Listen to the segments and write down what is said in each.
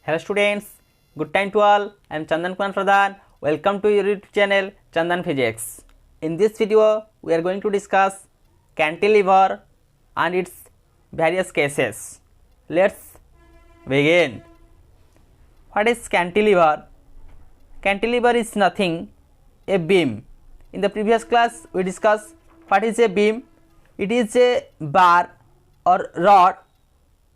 Hello students, good time to all. I am Chandan Kumar Pradhan. Welcome to your YouTube channel Chandan Physics. In this video, we are going to discuss cantilever and its various cases. Let's begin. What is cantilever? Cantilever is nothing, a beam. In the previous class, we discussed what is a beam. It is a bar or rod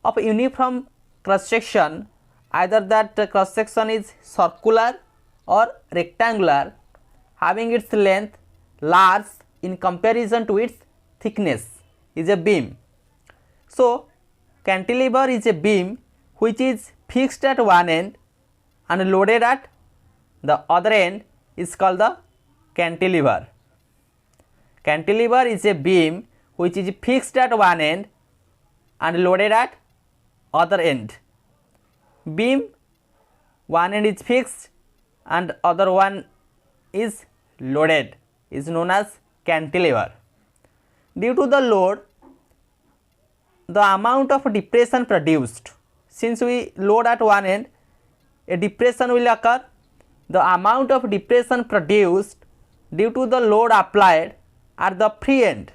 of uniform cross section, either that cross section is circular or rectangular, having its length large in comparison to its thickness, is a beam. So cantilever is a beam which is fixed at one end and loaded at the other end is called the cantilever. Cantilever is a beam which is fixed at one end and loaded at other end. Beam one end is fixed and other one is loaded is known as cantilever. Due to the load, the amount of depression produced, since we load at one end, a depression will occur. The amount of depression produced due to the load applied at the free end,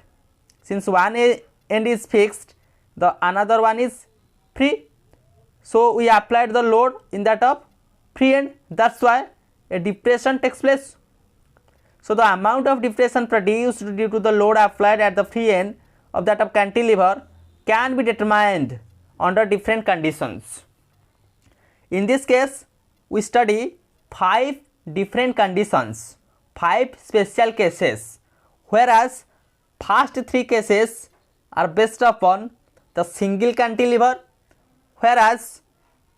since one end is fixed, the another one is free, so we applied the load in that of free end, that's why a depression takes place. So the amount of depression produced due to the load applied at the free end of that of cantilever can be determined under different conditions. In this case, we study 5 different conditions, 5 special cases, whereas first 3 cases are based upon the single cantilever, whereas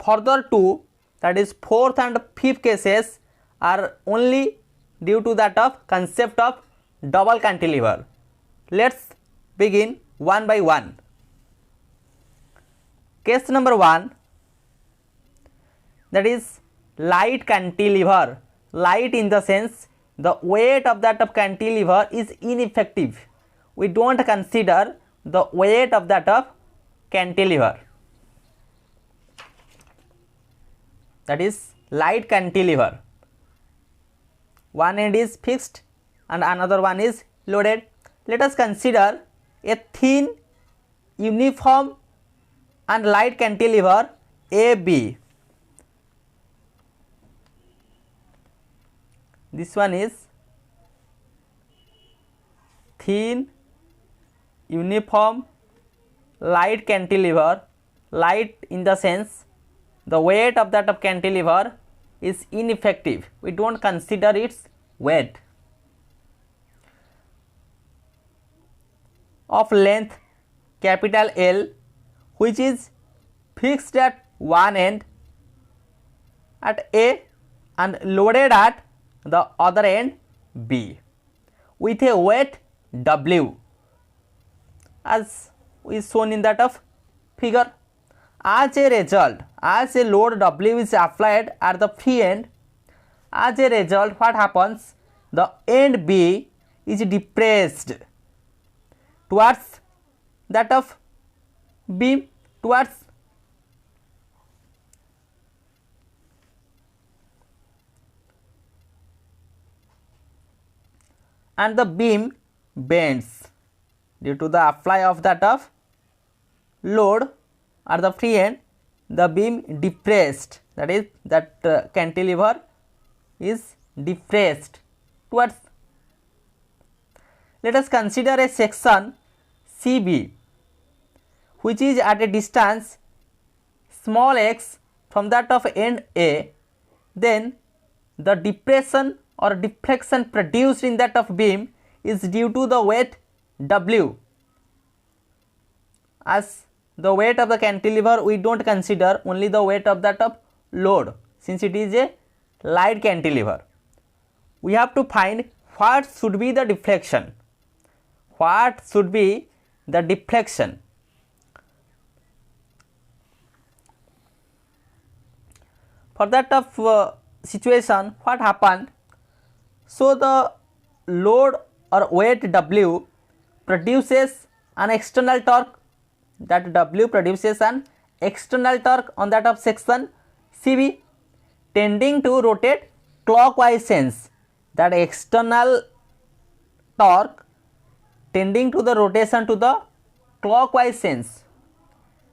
further 2, that is 4th and 5th cases, are only due to that of concept of double cantilever. Let's begin one by one. Case number 1, that is light cantilever. Light in the sense the weight of that of cantilever is ineffective. We don't consider the weight of that of cantilever. That is light cantilever. One end is fixed and another one is loaded. Let us consider a thin, uniform and light cantilever AB. This one is thin, uniform, light cantilever. Light in the sense the weight of that of cantilever is ineffective. We don't consider its weight. Of length capital L, which is fixed at one end at A and loaded at the other end B, with a weight W, as is shown in that of figure. As a result, as a load W is applied at the free end, as a result what happens, the end B is depressed towards that of beam, towards and the beam bends due to the apply of that of load at the free end. The beam depressed, that is that cantilever is depressed towards. Let us consider a section CB which is at a distance small x from that of end A. Then the depression or deflection produced in that of beam is due to the weight W. As the weight of the cantilever we don't consider, only the weight of that of load, since it is a light cantilever. We have to find what should be the deflection. What should be the deflection? For that of situation, what happened? So the load or weight W produces an external torque, that W produces an external torque on that of section CB tending to rotate clockwise sense, that external torque tending to the rotation to the clockwise sense.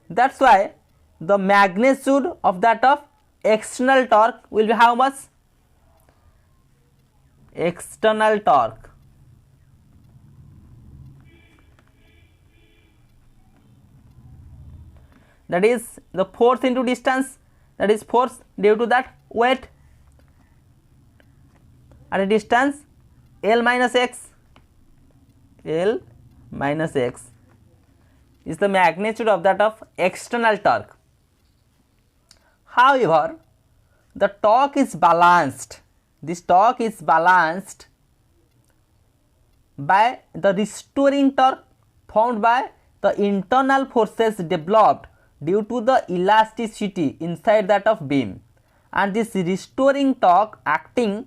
That's why the magnitude of that of external torque will be how much? External torque, that is the force into distance, that is force due to that weight at a distance L minus x. L minus x is the magnitude of that of external torque. However, the torque is balanced. This torque is balanced by the restoring torque formed by the internal forces developed due to the elasticity inside that of beam, and this restoring torque acting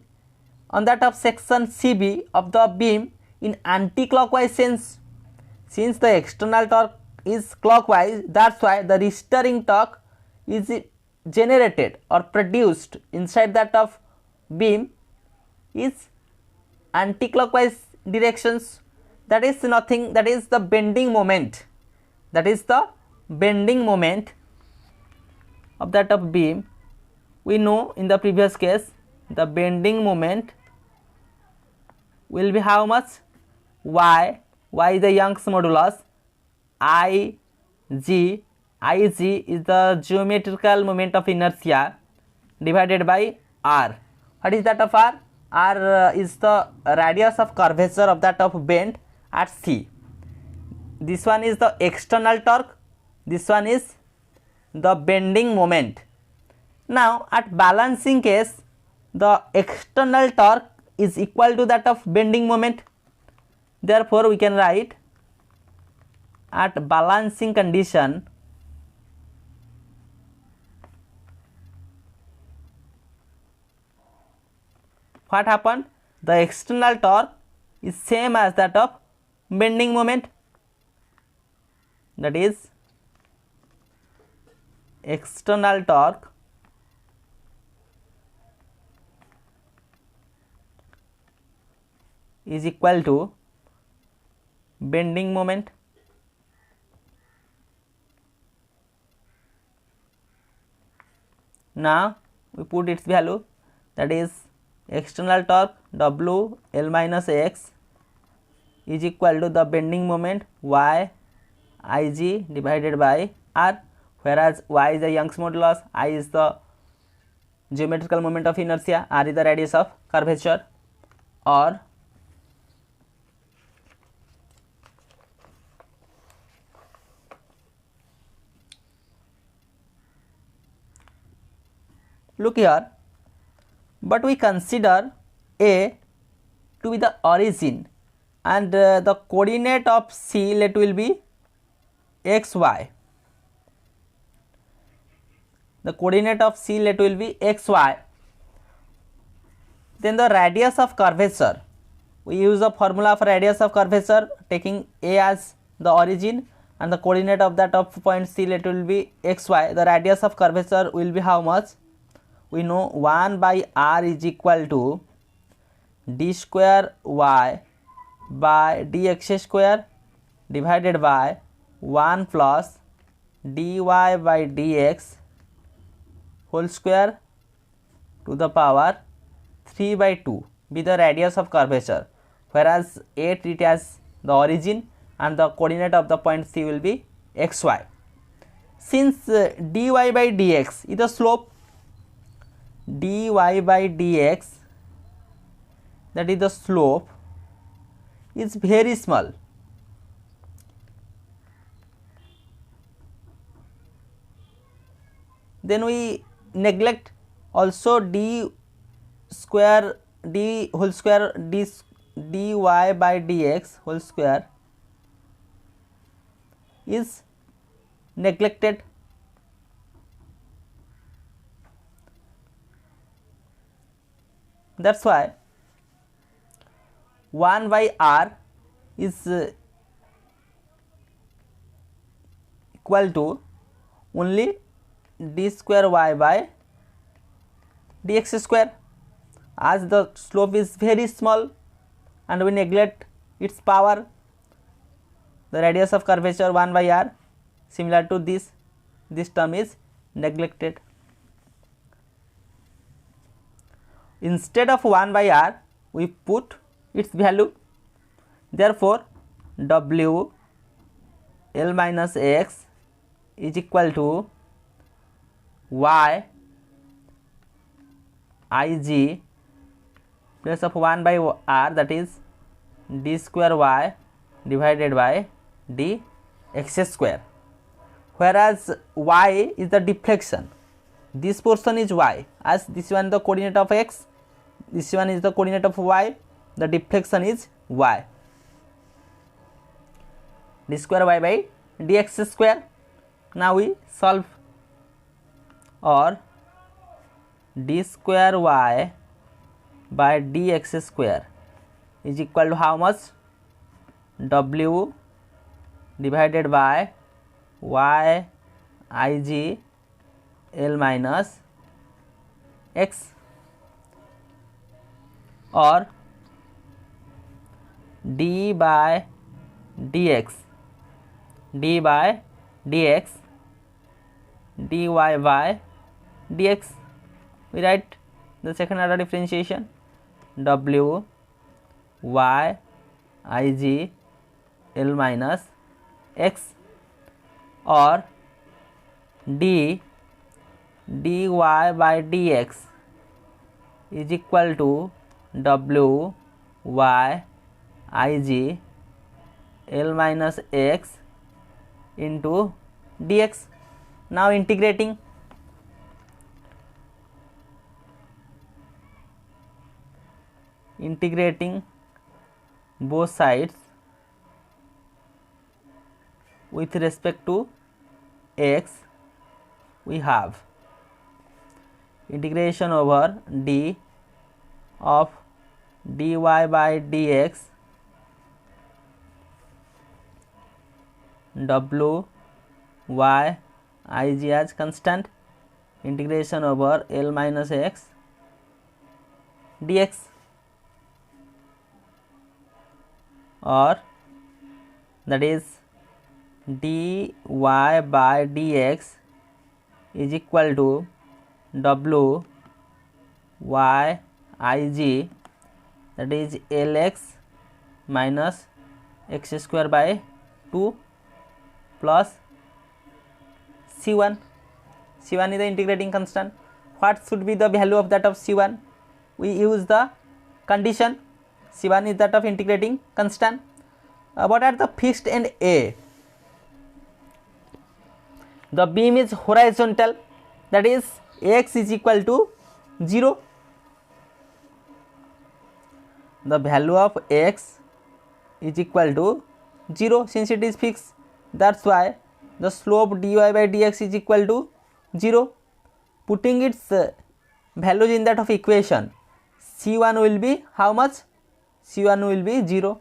on that of section CB of the beam in anti-clockwise sense. Since the external torque is clockwise, that's why the restoring torque is generated or produced inside that of beam is anti-clockwise directions. That is nothing, that is the bending moment, that is the bending moment of that of beam. We know in the previous case the bending moment will be how much? Y is the Young's modulus, Ig is the geometrical moment of inertia divided by R. What is that of R? R is the radius of curvature of that of bend at C. This one is the external torque, this one is the bending moment. Now at balancing case, the external torque is equal to that of bending moment. Therefore we can write at balancing condition, what happened? The external torque is same as that of bending moment, that is external torque is equal to bending moment. Now we put its value, that is external torque W L minus x is equal to the bending moment Y Ig divided by R, whereas Y is the Young's modulus, I is the geometrical moment of inertia, R is the radius of curvature. Or look here, but we consider A to be the origin and the coordinate of C let will be xy. The coordinate of C let will be xy. Then the radius of curvature, we use a formula for radius of curvature taking A as the origin and the coordinate of that of point C let will be xy. The radius of curvature will be how much? We know 1 by R is equal to d square y by dx square divided by 1 plus dy by dx whole square to the power 3 by 2 be the radius of curvature, whereas A treat as the origin and the coordinate of the point C will be xy. Since dy by dx is the slope, dy by dx, that is the slope, is very small. Then we neglect also d square d whole square d dy by dx whole square is neglected. That's why 1 by R is equal to only d square y by dx square. As the slope is very small and we neglect its power, the radius of curvature 1 by r, similar to this term is neglected. Instead of 1 by r, we put its value. Therefore, W L minus x is equal to y Ig place of 1 by r, that is d square y divided by dx square. Whereas y is the deflection, this portion is y, as this one is the coordinate of x, this one is the coordinate of y, the deflection is y. D square y by dx square. Now we solve, or d square y by dx square is equal to how much? W divided by y Ig L minus x, or d by dx, d by dx, dy by dx. We write the second order differentiation, W y Ig L minus x, or d dy by dx is equal to W y Ig L minus x into dx. Now integrating, both sides with respect to x, we have integration over d of dy by dx W y Ig as constant, integration over L minus x dx, or that is dy by dx is equal to W y Ig, that is Lx minus x square by 2 plus C1. C1 is the integrating constant. What should be the value of that of C1? We use the condition, C1 is that of integrating constant. What are the fixed end A? The beam is horizontal, that is x is equal to 0. The value of x is equal to 0 since it is fixed. That's why the slope dy by dx is equal to 0. Putting its values in that of equation, C1 will be how much? C1 will be 0.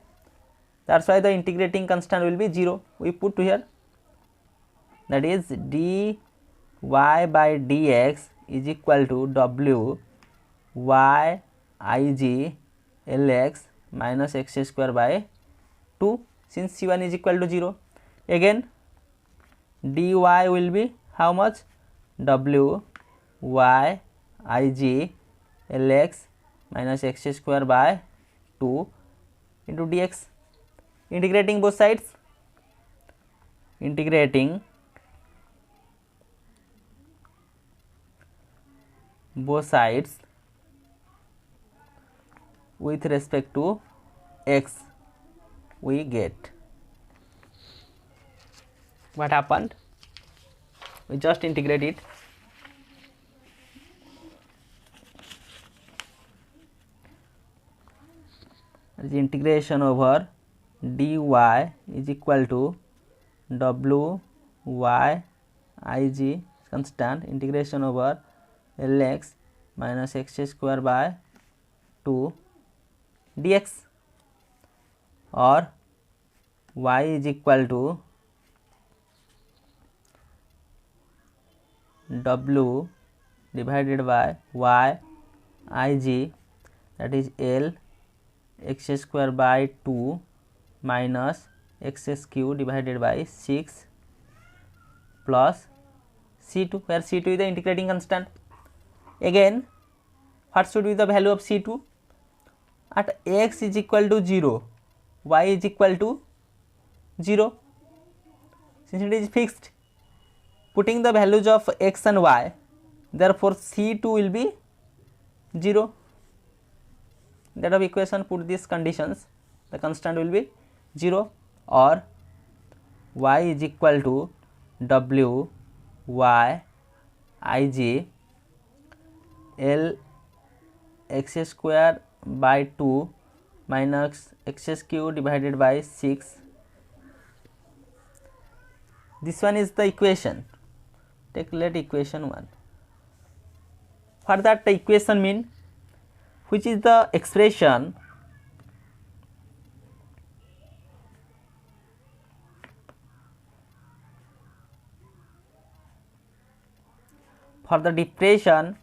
That's why the integrating constant will be 0. We put here, that is dy by dx is equal to W y Ig Lx minus x square by 2, since C1 is equal to 0. Again dy will be how much? W y Ig Lx minus x square by 2 into dx. Integrating both sides, with respect to x, we get what happened. We just integrate it. The integration over dy is equal to W y Ig constant, integration over Lx minus x square by 2 dx, or y is equal to W divided by y Ig, that is L x square by 2 minus x cube divided by 6 plus C2, where C2 is the integrating constant. Again, what should be the value of C2? At x is equal to 0, y is equal to 0. Since it is fixed, putting the values of x and y, therefore C2 will be 0. That of equation, put these conditions, the constant will be 0, or y is equal to w y ig L x square by 2 minus x cube divided by 6. This one is the equation. Let equation 1. What that the equation mean? Which is the expression for the depression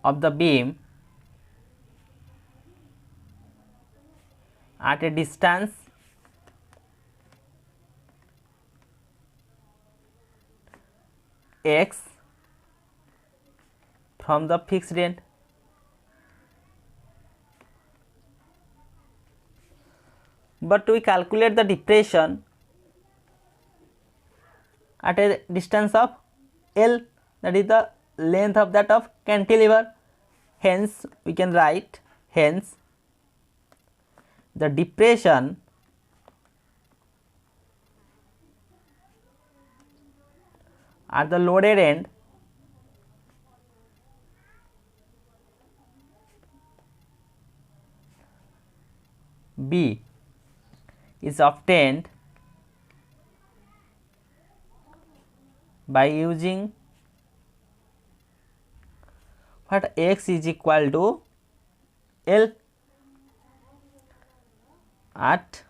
of the beam at a distance x from the fixed end. But we calculate the depression at a distance of L, that is the length of that of cantilever. Hence we can write, hence the depression at the loaded end B is obtained by using what x is equal to L at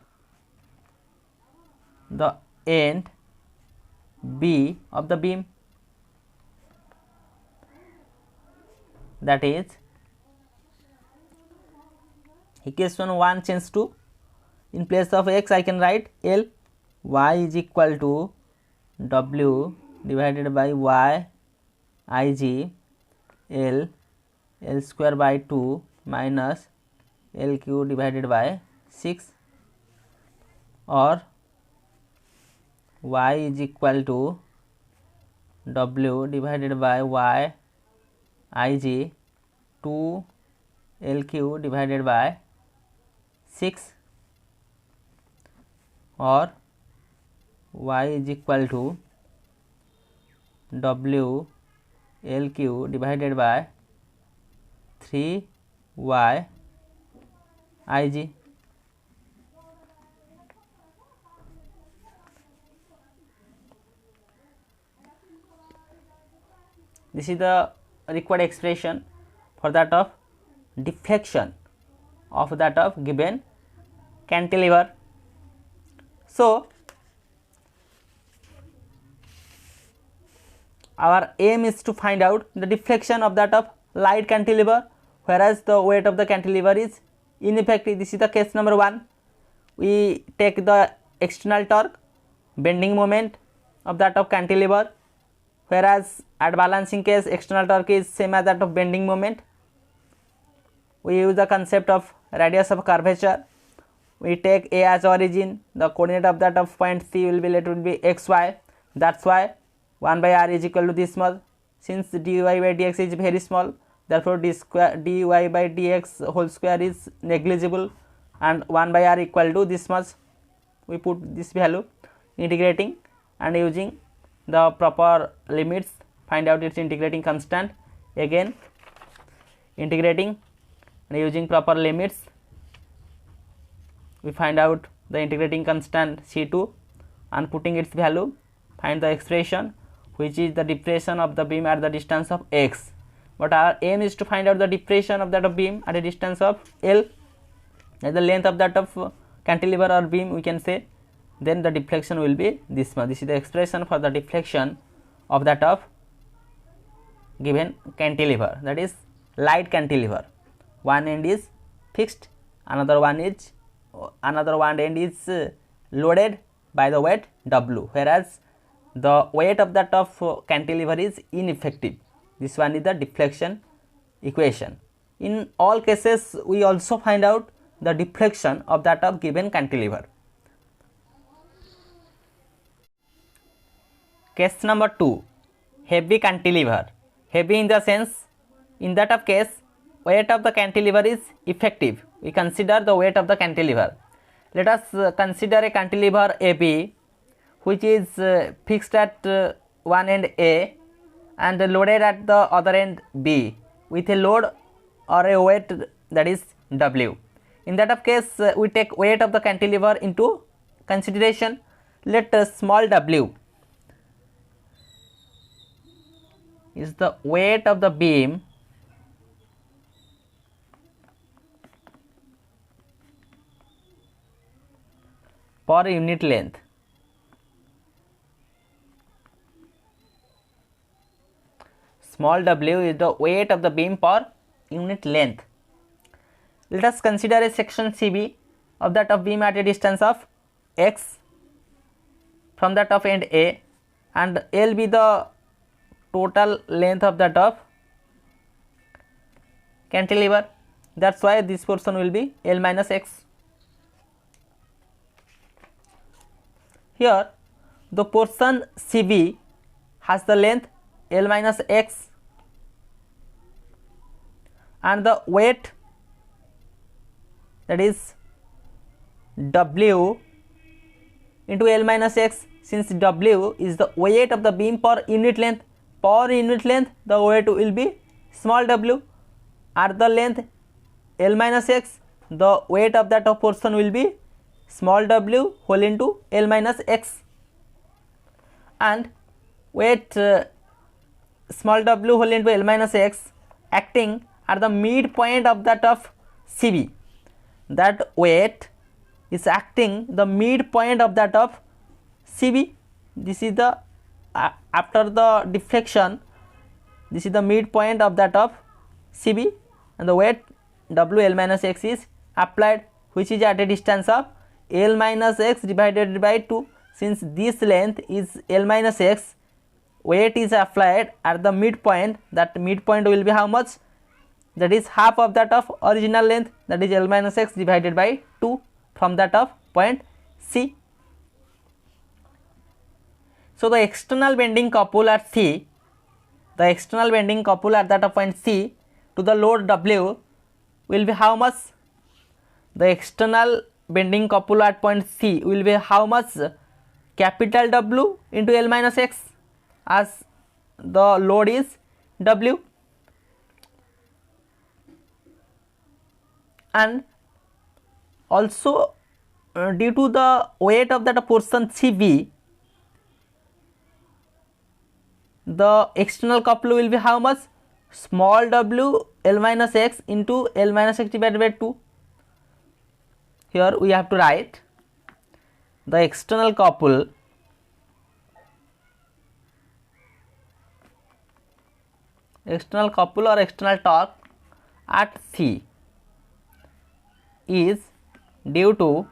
the end B of the beam, that is equation 1 change to, in place of x I can write L, y is equal to w divided by y ig L square by 2 minus L cube divided by 6, or y is equal to w divided by y ig 2 L cube divided by 6, or y is equal to w L cube divided by 3 y ig. This is the required expression for that of deflection of that of given cantilever. So our aim is to find out the deflection of that of light cantilever, whereas the weight of the cantilever is ineffective. This is the case number 1. We take the external torque, bending moment of that of cantilever, whereas at balancing case external torque is same as that of bending moment. We use the concept of radius of curvature. We take A as origin, the coordinate of that of point C will be xy. That's why 1 by r is equal to this small. Since dy by dx is very small, therefore dy by dx whole square is negligible, and 1 by r equal to this much. We put this value, integrating and using the proper limits, find out its integrating constant. Again integrating and using proper limits, we find out the integrating constant C2, and putting its value, find the expression which is the depression of the beam at the distance of x. But our aim is to find out the depression of that of beam at a distance of L, at the length of that of cantilever or beam we can say. then the deflection will be this much. This is the expression for the deflection of that of given cantilever, that is light cantilever. One end is fixed, another one end is loaded by the weight W, whereas the weight of that of cantilever is ineffective. This one is the deflection equation. In all cases, we also find out the deflection of that of given cantilever. Case number 2, heavy cantilever. Heavy in the sense, in that of case, weight of the cantilever is effective. We consider the weight of the cantilever. Let us consider a cantilever AB, which is fixed at one end A and loaded at the other end B with a load or a weight, that is W. In that of case, we take weight of the cantilever into consideration. Let small w is the weight of the beam per unit length. Small w is the weight of the beam per unit length. Let us consider a section CB of that of beam at a distance of x from that of end A, and L be the total length of that of cantilever. That's why this portion will be L minus x. Here the portion CB has the length L minus x and the weight, that is W into L minus x. Since W is the weight of the beam per unit length, the weight will be small w. At the length L minus x, the weight of that of portion will be small w whole into L minus x, and weight small w whole into L minus x acting at the midpoint of that of CB. That weight is acting the midpoint of that of CB. This is the after the deflection, this is the midpoint of that of CB, and the weight W L minus x is applied, which is at a distance of L minus x divided by 2. Since this length is L minus x, weight is applied at the midpoint. That midpoint will be how much? That is half of that of original length, that is L minus x divided by 2 from that of point C. So the external bending couple at C, the external bending couple at that of point C to the load W will be how much? The external bending couple at point C will be how much? Capital W into L minus x, as the load is W. And also due to the weight of that portion CB, the external couple will be how much? Small w L minus x into L minus x divided by 2. Here we have to write the external couple or external torque at C is due to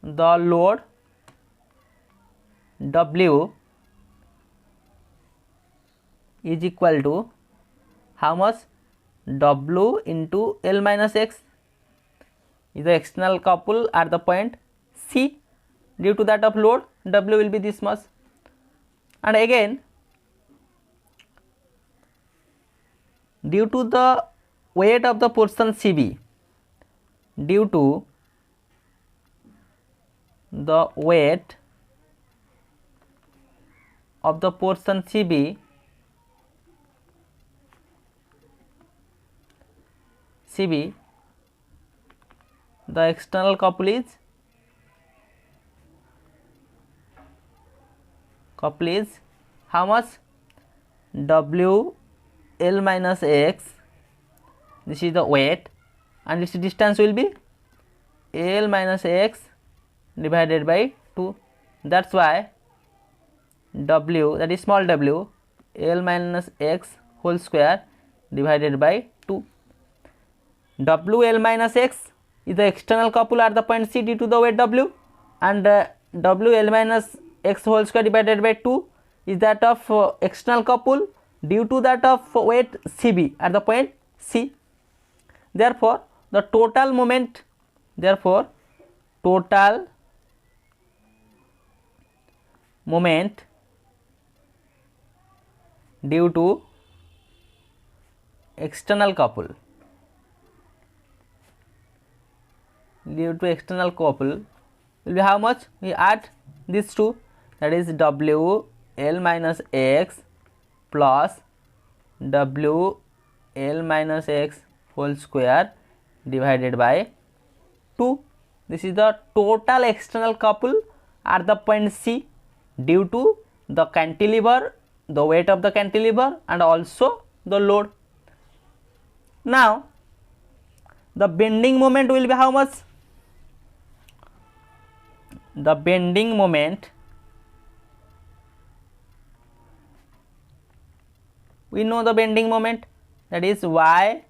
the load W is equal to how much? W into L minus x is the external couple at the point C. Due to that of load, W will be this much. And again, due to the weight of the portion CB, due to the weight of the portion CB, the external couple is how much? W L minus x, this is the weight, and this distance will be L minus x divided by 2. That's why W, that is small w, L minus x whole square divided by 2. WL minus x is the external couple at the point C due to the weight W, and WL minus x whole square divided by 2 is that of external couple due to that of weight CB at the point C. Therefore, the total moment, total moment due to external couple will be how much? We add these two, that is W L minus x plus W L minus x whole square divided by 2. This is the total external couple at the point C due to the cantilever, the weight of the cantilever, and also the load. Now the bending moment will be how much? The bending moment, we know the bending moment, that is y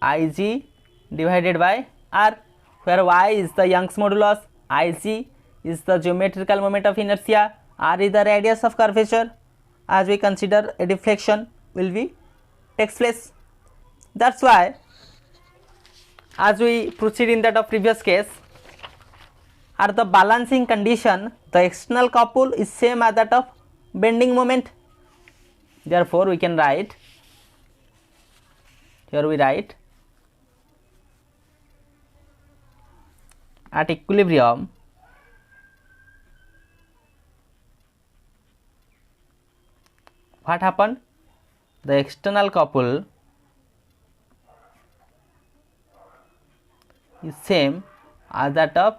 Ig divided by r, where y is the Young's modulus, Ig is the geometrical moment of inertia, r is the radius of curvature, as we consider a deflection will be takes place. That's why, as we proceed in that of previous case, at the balancing condition, the external couple is same as that of bending moment. Therefore, we can write, here we write, at equilibrium, what happened? The external couple is same as that of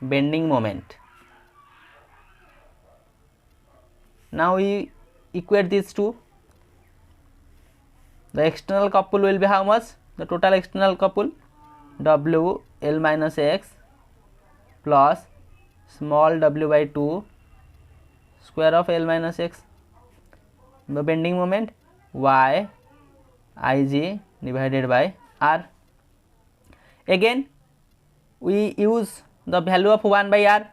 bending moment. Now we equate these two. The external couple will be how much? The total external couple, W L minus x plus small w by 2 square of L minus x. The bending moment, y Ig divided by r. Again we use the value of 1 by r.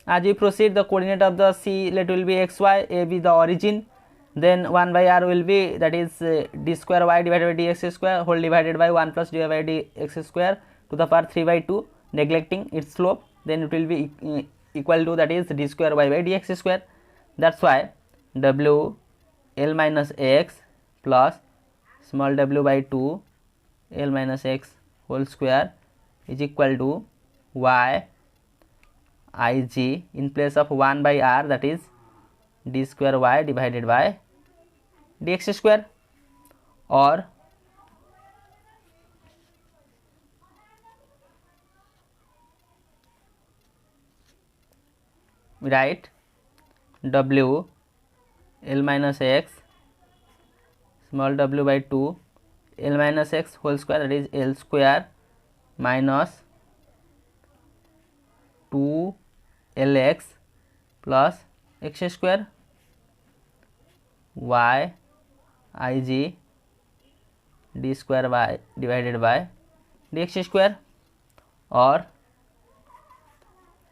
As we proceed, the coordinate of the C let will be xy, a be the origin, then 1 by r will be, that is d square y divided by dx square whole divided by 1 plus dy by dx square to the power 3 by 2, neglecting its slope, then it will be equal to, that is d square y by dx square. That's why W L minus x plus small w by 2 L minus x whole square is equal to y Ig in place of 1 by r, that is d square y divided by dx square, or we write W L minus x small w by 2 L minus x whole square, that is L square minus 2 Lx plus x square, y Ig d square y divided by dx square, or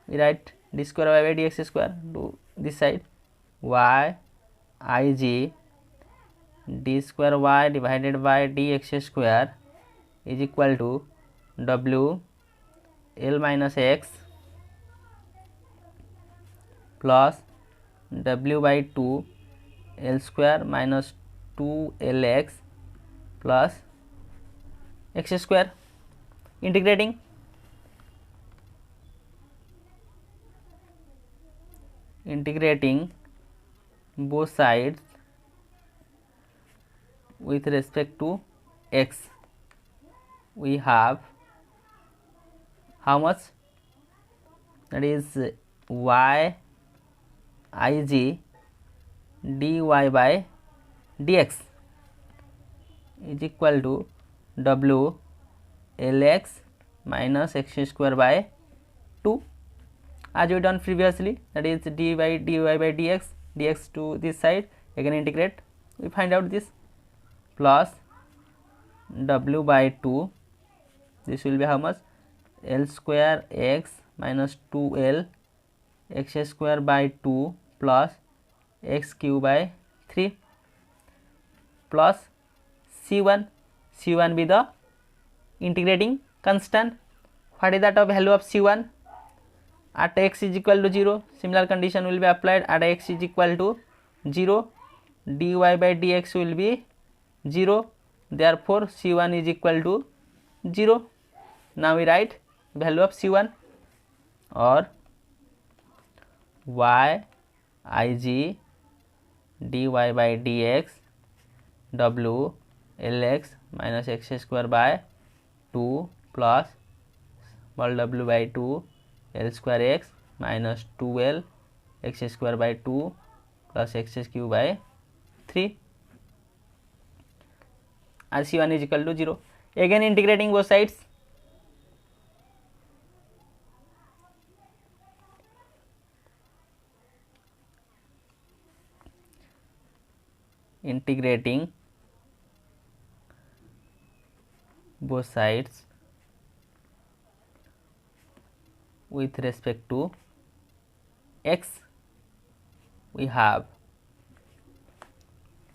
we write d square y by dx square to this side, y Ig d square y divided by dx square is equal to W L minus x plus w by 2 L square minus 2 Lx plus x square. Integrating, both sides with respect to x, we have how much? That is y Ig dy by dx is equal to W Lx minus x square by 2 as we done previously, that is dy by dx to this side, again integrate, we find out this, plus w by 2, this will be how much, l square x minus 2l x square by 2 plus x cube by 3 plus c1 be the integrating constant. What is that of value of c1? At x is equal to 0, similar condition will be applied. At x is equal to 0, dy by dx will be 0, therefore c1 is equal to 0. Now we write value of c1, or y ig dy by dx w lx minus x square by 2 plus small w by 2 l square x minus 2l x square by 2 plus x cube by 3, as c1 is equal to 0. Again integrating both sides, integrating both sides with respect to x, we have,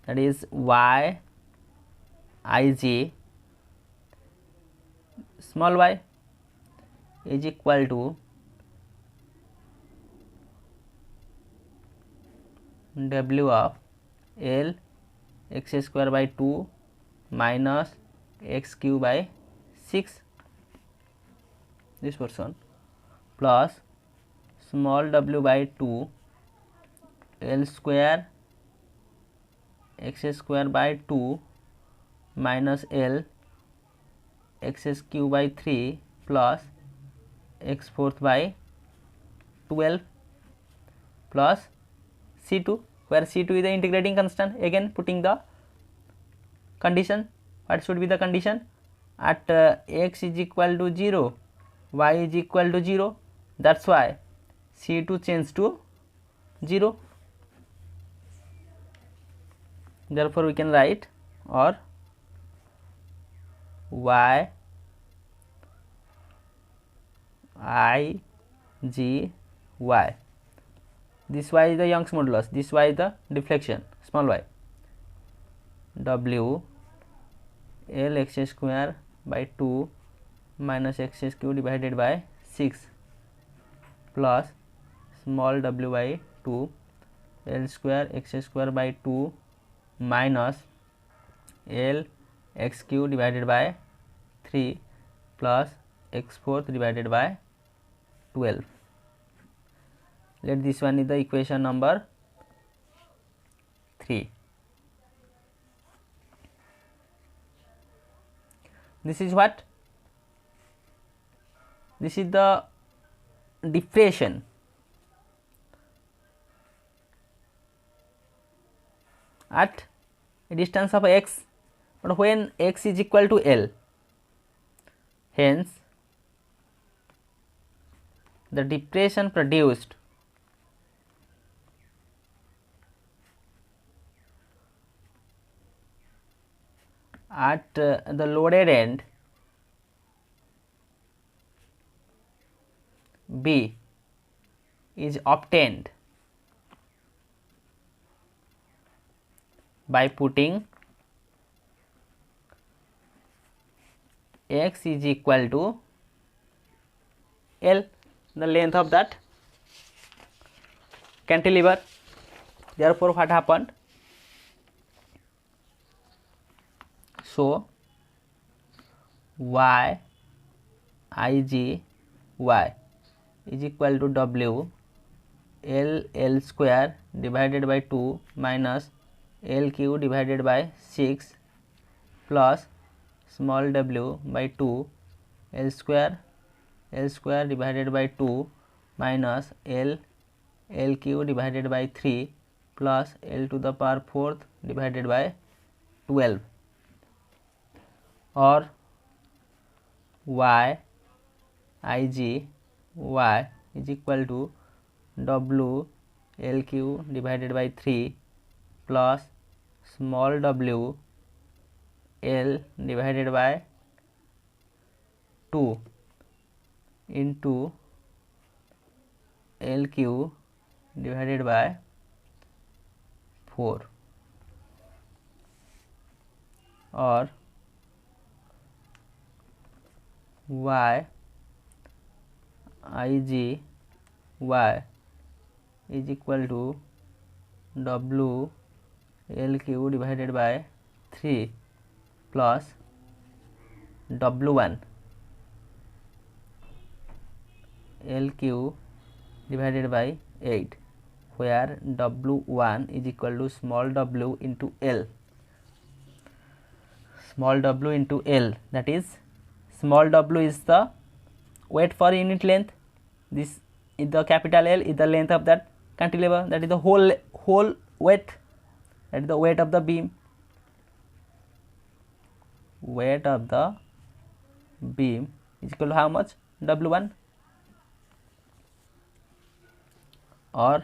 that is y ig small y is equal to w of l x square by 2 minus x cube by 6, this portion, plus small w by 2 l square x square by 2 minus l x cube by 3 plus x fourth by 12 plus c2, where c2 is the integrating constant. Again putting the condition, what should be the condition? At x is equal to 0, y is equal to 0, that's why c2 changes to 0, therefore we can write, or y I g y, this y is the Young's modulus, this y is the deflection, small y, w l x square by 2 minus x cube divided by 6 plus small w by 2 l square x square by 2 minus l x cube divided by 3 plus x fourth divided by 12. Let this one is the equation number 3. This is what? This is the diffraction at a distance of x, but when x is equal to L, hence the depression produced at the loaded end B is obtained by putting x is equal to L, the length of that cantilever. Therefore what happened? So y ig y is equal to w l square divided by 2 minus l cube divided by 6 plus small w by 2 l square divided by 2 minus l cube divided by 3 plus l to the power 4th divided by 12, or y Ig y is equal to W LQ divided by 3 plus small w L divided by 2 into LQ divided by 4, or y Ig y is equal to W LQ divided by 3 plus W1 LQ divided by 8, where W1 is equal to small w into L, small w into L, that is small w is the weight per unit length, this is the capital L is the length of that cantilever, that is the whole weight, that is the weight of the beam, weight of the beam is equal to how much? W1, or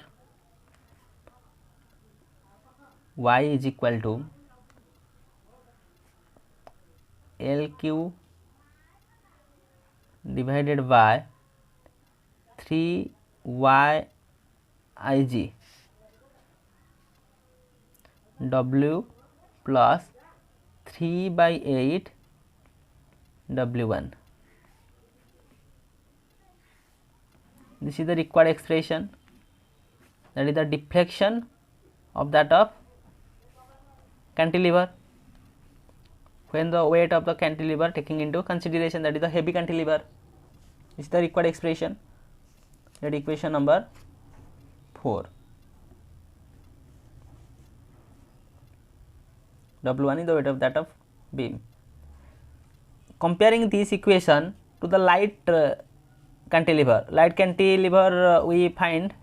y is equal to LQ divided by 3y Ig W plus 3 by 8 W1. This is the required expression, that is the deflection of that of cantilever when the weight of the cantilever taking into consideration, that is the heavy cantilever. This is the required expression, that equation number 4. W1 is the weight of that of beam. Comparing this equation to the light cantilever, we find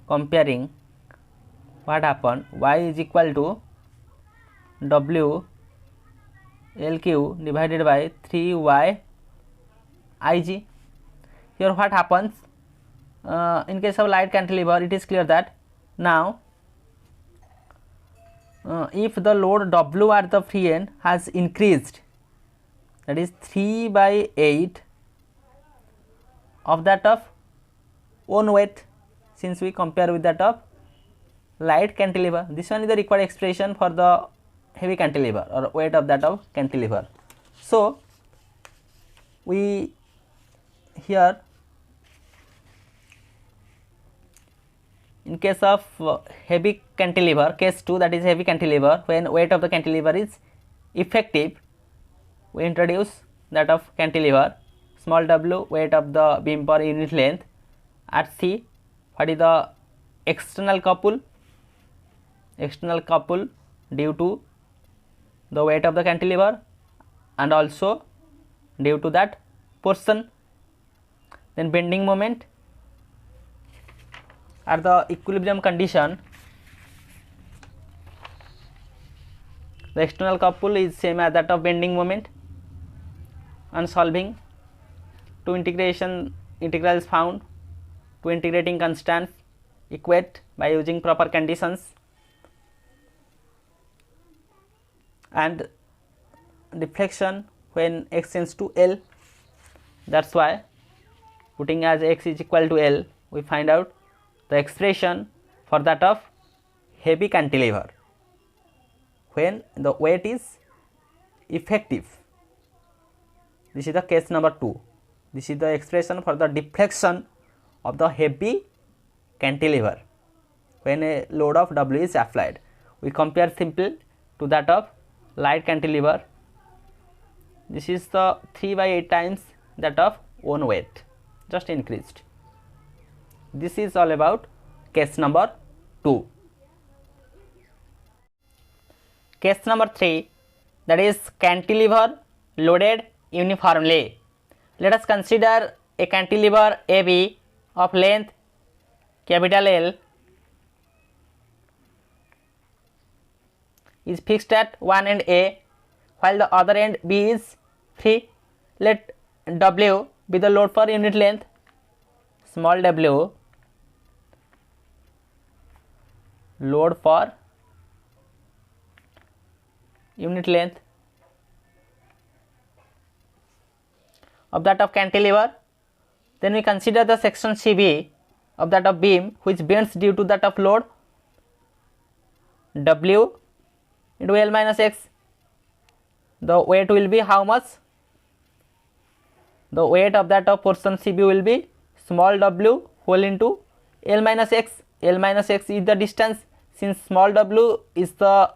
comparing what happened, y is equal to W LQ divided by 3y Ig. Here what happens, in case of light cantilever, it is clear that now if the load W at the free end has increased, that is 3 by 8 of that of own weight, since we compare with that of light cantilever. This one is the required expression for the heavy cantilever or weight of that of cantilever. So we here in case of heavy cantilever, case 2, that is heavy cantilever, when weight of the cantilever is effective, we introduce that of cantilever, small w weight of the beam per unit length, at C what is the external couple due to the weight of the cantilever and also due to that portion. Then bending moment at the equilibrium condition, the external couple is same as that of bending moment, and solving two integrals found, two integrating constants equate by using proper conditions, and deflection when x tends to L, that's why putting as x is equal to L, we find out the expression for that of heavy cantilever when the weight is effective. This is the case number 2. This is the expression for the deflection of the heavy cantilever when a load of W is applied. We compare simple to that of light cantilever. This is the 3 by 8 times that of own weight, just increased. This is all about case number 2. Case number 3, that is cantilever loaded uniformly. Let us consider a cantilever AB of length capital L is fixed at one end A while the other end B is free. Let W with the load for unit length, small w, load for unit length of that of cantilever. Then we consider the section CB of that of beam which bends due to that of load W into L minus X. The weight will be how much? The weight of that of portion CB will be small w whole into L minus X. L minus X is the distance. Since small w is the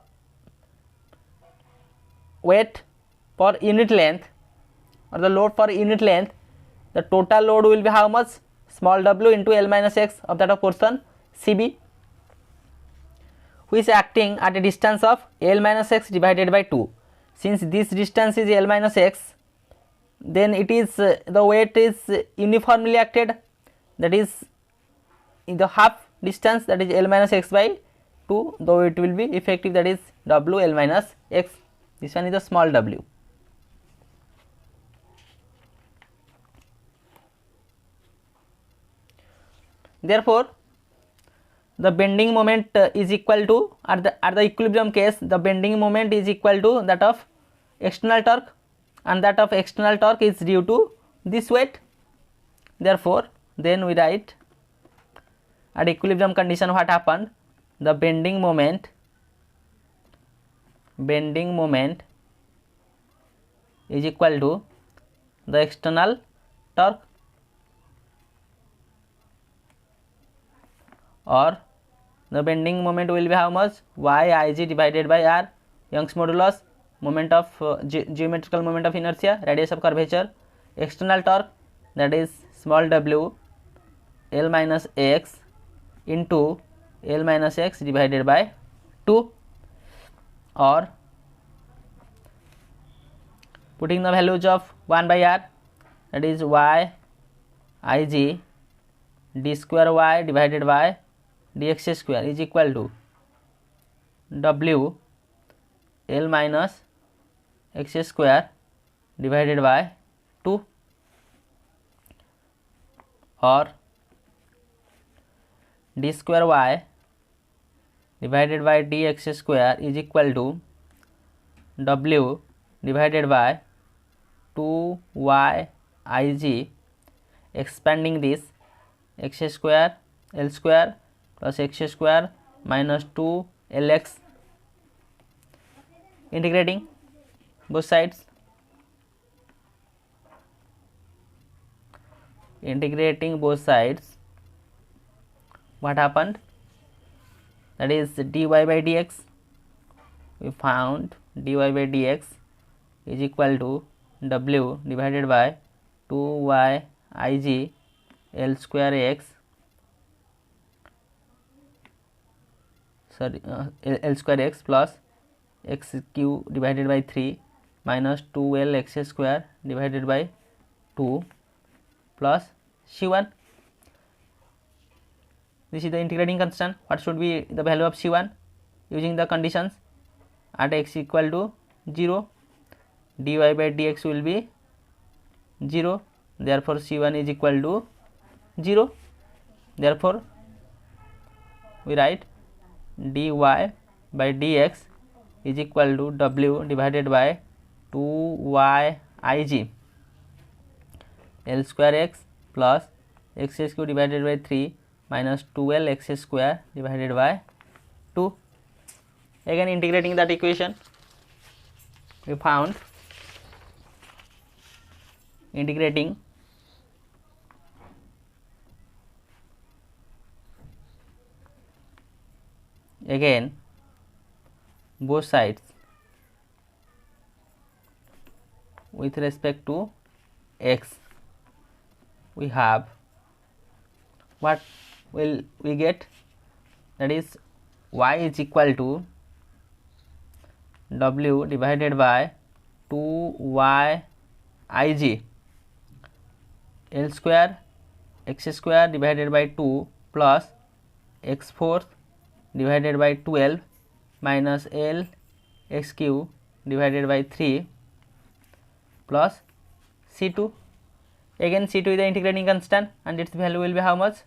weight for unit length or the load for unit length, the total load will be how much? Small w into L minus X of that of portion CB, which is acting at a distance of L minus X divided by 2. Since this distance is L minus X, then it is the weight is uniformly acted, that is in the half distance, that is L minus X by 2, though it will be effective, that is W L minus X. This one is the small w. Therefore, the bending moment is equal to, at the equilibrium case, the bending moment is equal to that of external torque, and that of external torque is due to this weight. Therefore, then we write at equilibrium condition what happened, the bending moment is equal to the external torque, or the bending moment will be how much? Yig divided by r, Young's modulus, moment of geometrical moment of inertia, radius of curvature, external torque, that is small w L minus X into L minus X divided by 2, or putting the values of 1 by r, that is Yig d square y divided by dx square is equal to w L minus x square divided by 2, or d square y divided by dx square is equal to w divided by 2yig, expanding this x square L square plus x square minus 2 Lx, integrating both sides, what happened, that is dy by dx, we found dy by dx is equal to w divided by 2yig L square x, L square x plus x cube divided by 3 minus 2L x square divided by 2 plus C1. This is the integrating constant. What should be the value of C1 using the conditions? At x equal to 0, dy by dx will be 0, therefore C1 is equal to 0. Therefore, we write dy by dx is equal to w divided by 2yig L square x plus x cube divided by 3 minus 2L x square divided by 2. Again integrating that equation, we found integrating again both sides with respect to x, we have what will we get, that is y is equal to w divided by 2yig L square x square divided by 2 plus x fourth divided by 12 minus L x cube divided by 3 plus C2. Again C2 is the integrating constant and its value will be how much?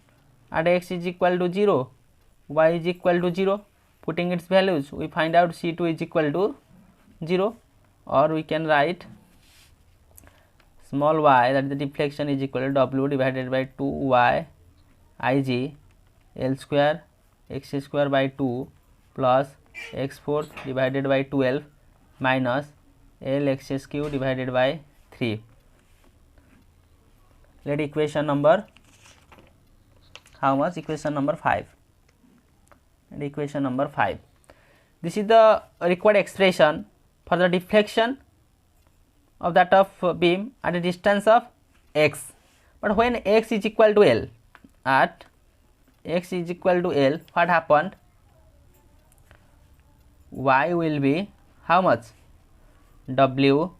At x is equal to 0, y is equal to 0. Putting its values, we find out C2 is equal to 0, or we can write small y, that the deflection is equal to W divided by 2y Ig L square x square by 2 plus x fourth divided by 12 minus L x cube divided by 3. Let equation number how much? Equation number 5. And equation number 5. This is the required expression for the deflection of that of beam at a distance of x. But when x is equal to L, at x is equal to L, what happened? Y will be how much? W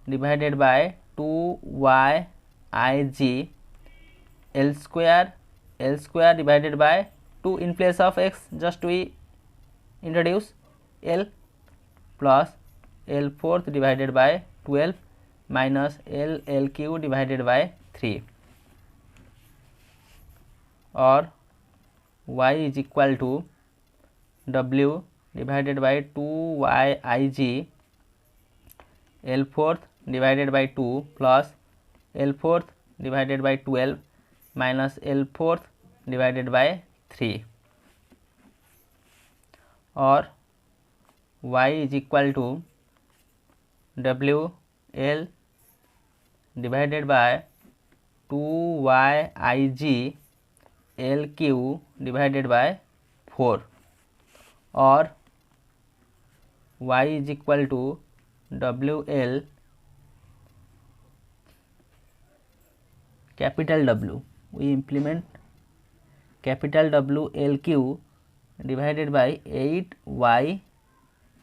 divided by 2y Ig L square divided by 2, in place of x just we introduce L, plus L fourth divided by 12 minus L cube divided by 3, or y is equal to W divided by 2y Ig L fourth divided by 2 plus L fourth divided by 12 minus L fourth divided by 3, or y is equal to W L divided by 2y Ig L cube divided by 4, or y is equal to W L capital W, we implement capital W L cube divided by 8y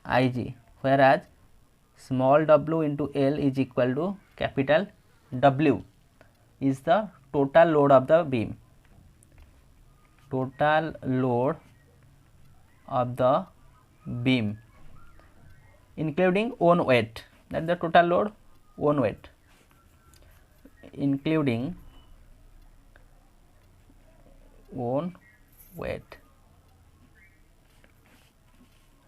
Ig, whereas small w into L is equal to capital W is the total load of the beam. Total load of the beam including own weight, that is the total load own weight, including own weight.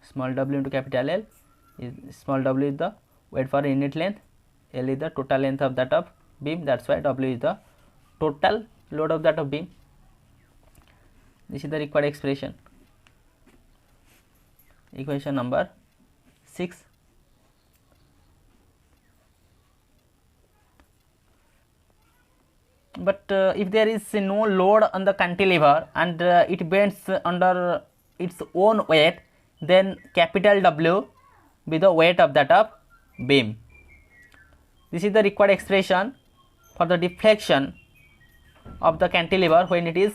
Small w into capital L is, small w is the weight for unit length, L is the total length of that of beam, that's why W is the total load of that of beam. This is the required expression. Equation number 6. But if there is no load on the cantilever and it bends under its own weight, then capital W be the weight of that of beam. This is the required expression for the deflection of the cantilever when it is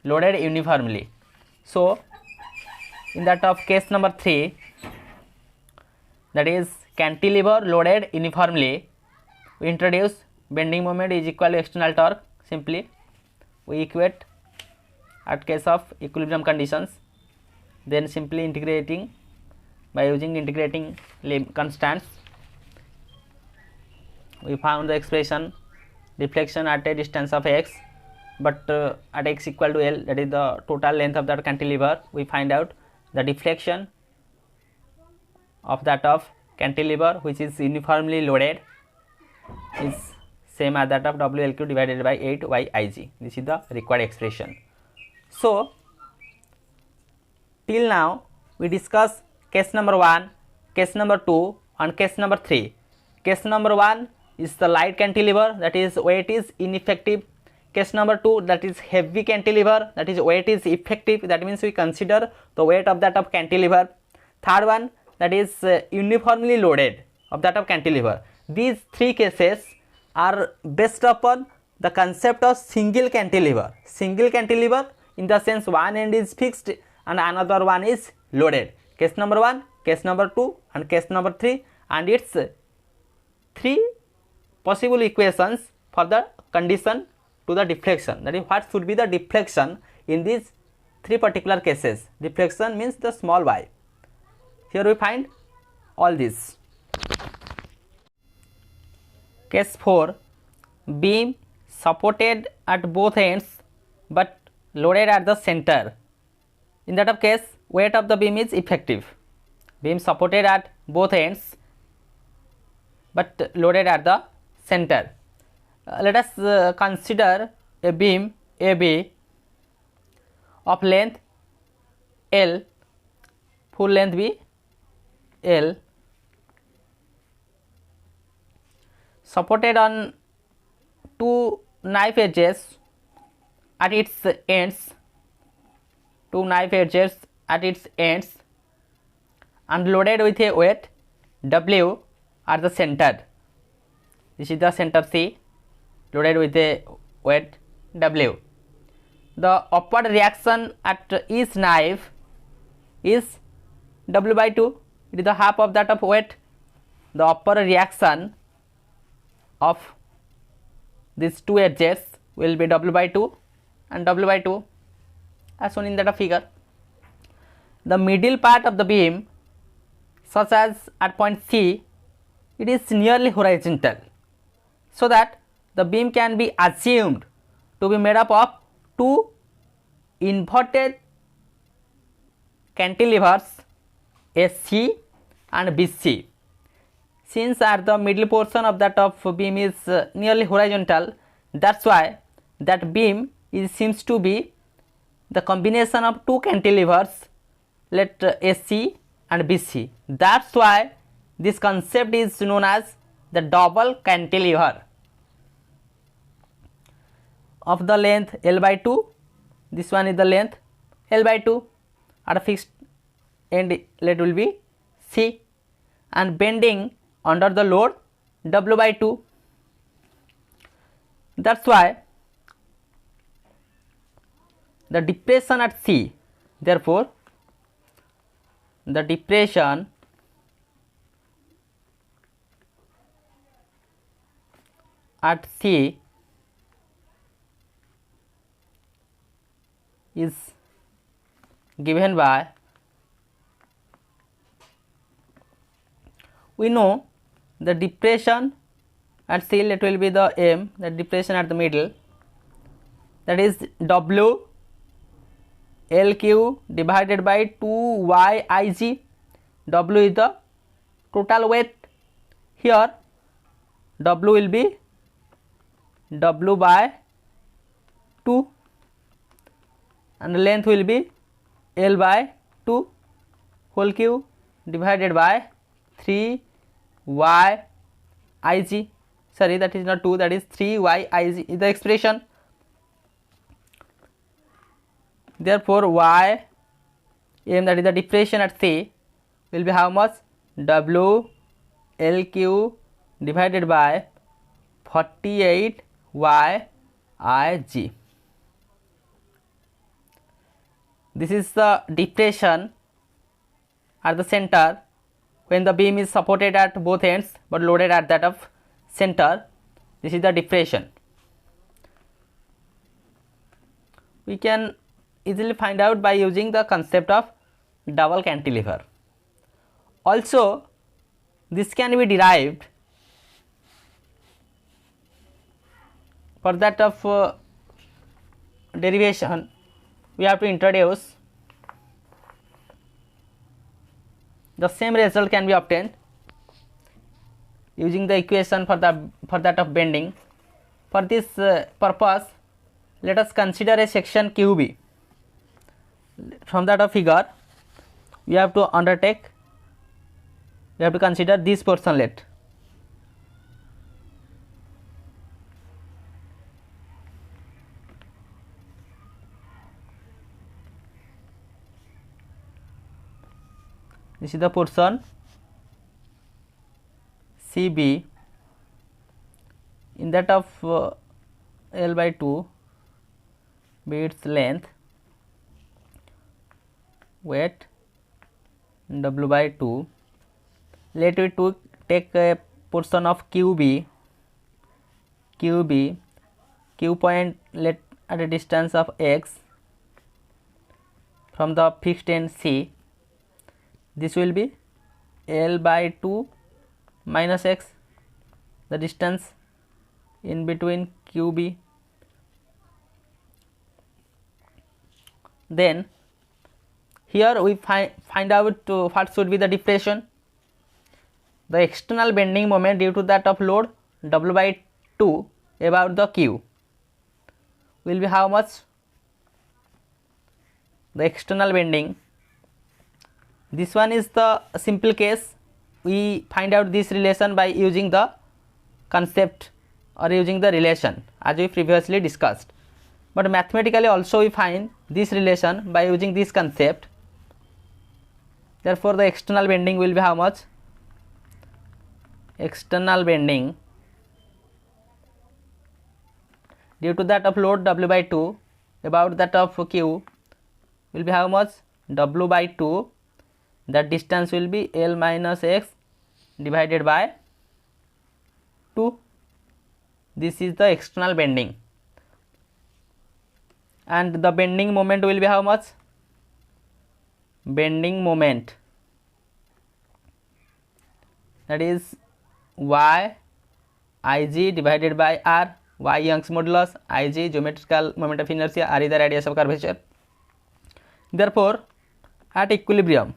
loaded uniformly. So in that of case number 3, that is cantilever loaded uniformly, we introduce bending moment is equal to external torque. Simply we equate at case of equilibrium conditions, then simply integrating by using integrating constants, we found the expression deflection at a distance of x, but at x equal to L, that is the total length of that cantilever, we find out the deflection of that of cantilever which is uniformly loaded is same as that of WLQ divided by 8YIG. This is the required expression. So till now we discuss case number 1, case number 2 and case number 3. Case number 1 is the light cantilever, that is weight is ineffective. Case number 2, that is heavy cantilever, that is weight is effective, that means we consider the weight of that of cantilever. Third one, that is uniformly loaded of that of cantilever. These 3 cases are based upon the concept of single cantilever. Single cantilever in the sense one end is fixed and another one is loaded. Case number 1, case number 2 and case number 3, and its 3 possible equations for the condition to the deflection, that is what should be the deflection in these 3 particular cases. Deflection means the small y. Here we find all this. Case 4, beam supported at both ends but loaded at the center. In that of case, weight of the beam is effective. Beam supported at both ends but loaded at the center. Let us consider a beam AB of length L, full length be L, supported on two knife edges at its ends, and loaded with a weight W at the center. This is the center C, loaded with a weight W. The upward reaction at each knife is W by 2. It is the half of that of weight. The upper reaction of these two edges will be W by 2 and W by 2 as shown in that figure. The middle part of the beam, such as at point C, it is nearly horizontal, so that the beam can be assumed to be made up of two inverted cantilevers AC and BC. Since at the middle portion of that of beam is nearly horizontal, that's why that beam seems to be the combination of two cantilevers, let AC and BC. That's why this concept is known as the double cantilever. Of the length L by 2, this one is the length L by 2, at a fixed end let will be C, and bending under the load W by 2. That's why the depression at C, therefore the depression at C is given by, we know the depression at C, it will be the M, the depression at the middle, that is W LQ divided by 2YIG. W is the total weight. Here W will be W by 2 and the length will be L by 2 whole cube divided by 3YIG. Sorry, that is not 2, that is 3YIG is the expression. Therefore Y M, that is the depression at C, will be how much? W LQ divided by 48 YIG. This is the depression at the center when the beam is supported at both ends but loaded at that of center. This is the depression. We can easily find out by using the concept of double cantilever. Also, this can be derived. For that of derivation, we have to introduce the same result can be obtained using the equation for that of bending. For this purpose, let us consider a section QB. From that of figure, we have to consider this portion. Let this is the portion CB. In that of L by 2 be its length, weight W by 2. Let me take a portion of QB. Q point let at a distance of x from the fixed end C. This will be L by 2 minus x, the distance in between QB. Then here we find out what should be the depression. The external bending moment due to that of load W by 2 about the Q will be how much? The external bending. This one is the simple case. We find out this relation by using the concept or using the relation as we previously discussed. But mathematically also we find this relation by using this concept. Therefore the external bending will be how much? External bending due to that of load W by 2 about that of Q will be how much? W by 2. That distance will be L minus X divided by 2. This is the external bending. And the bending moment will be how much? Bending moment, that is y Ig divided by r. Y Young's modulus, Ig geometrical moment of inertia, r is the radius of curvature. Therefore at equilibrium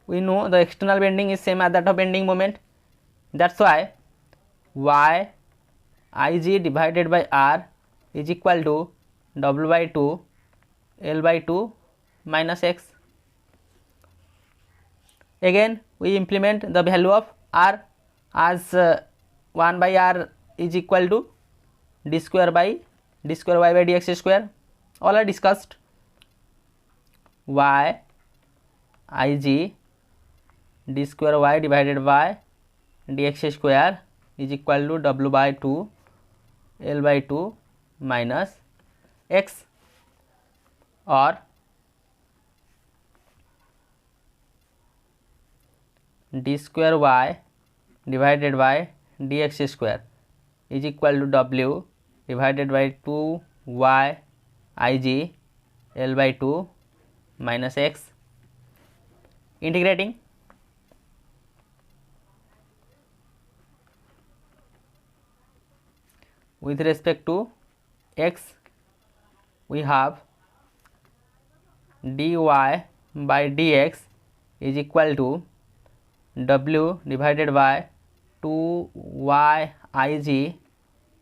we know the external bending is same as that of bending moment. That's why y Ig divided by r is equal to W by 2 L by 2 minus x. Again we implement the value of r as 1 by r is equal to d square y by dx square. All are discussed. Y Ig d square y divided by dx square is equal to W by 2 L by 2 minus x, or d square y divided by dx square is equal to W divided by 2 y Ig L by 2 minus x. Integrating, with respect to x we have dy by dx is equal to W divided by 2 y Ig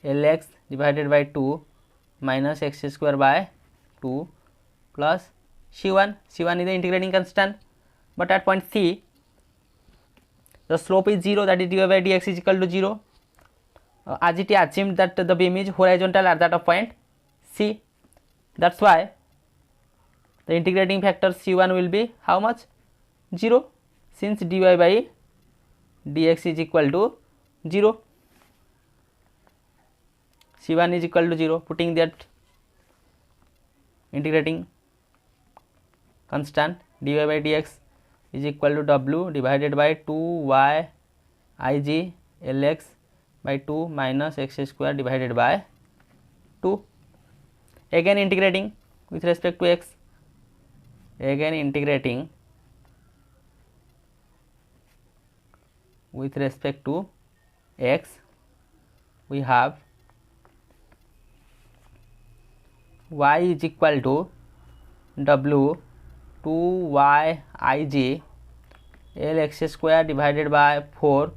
Lx divided by 2 minus x square by 2 plus C1. C1 is the integrating constant, but at point C the slope is 0, that is dy by dx is equal to 0. As it is assumed that the beam is horizontal at that of point C. That's why the integrating factor C1 will be how much? 0, since dy by dx is equal to 0. C1 is equal to 0, putting that integrating constant dy by dx is equal to W divided by 2 y Ig Lx by 2 minus x square divided by 2. Again integrating with respect to x, again integrating with respect to x, we have y is equal to W 2 y Ig Lx square divided by 4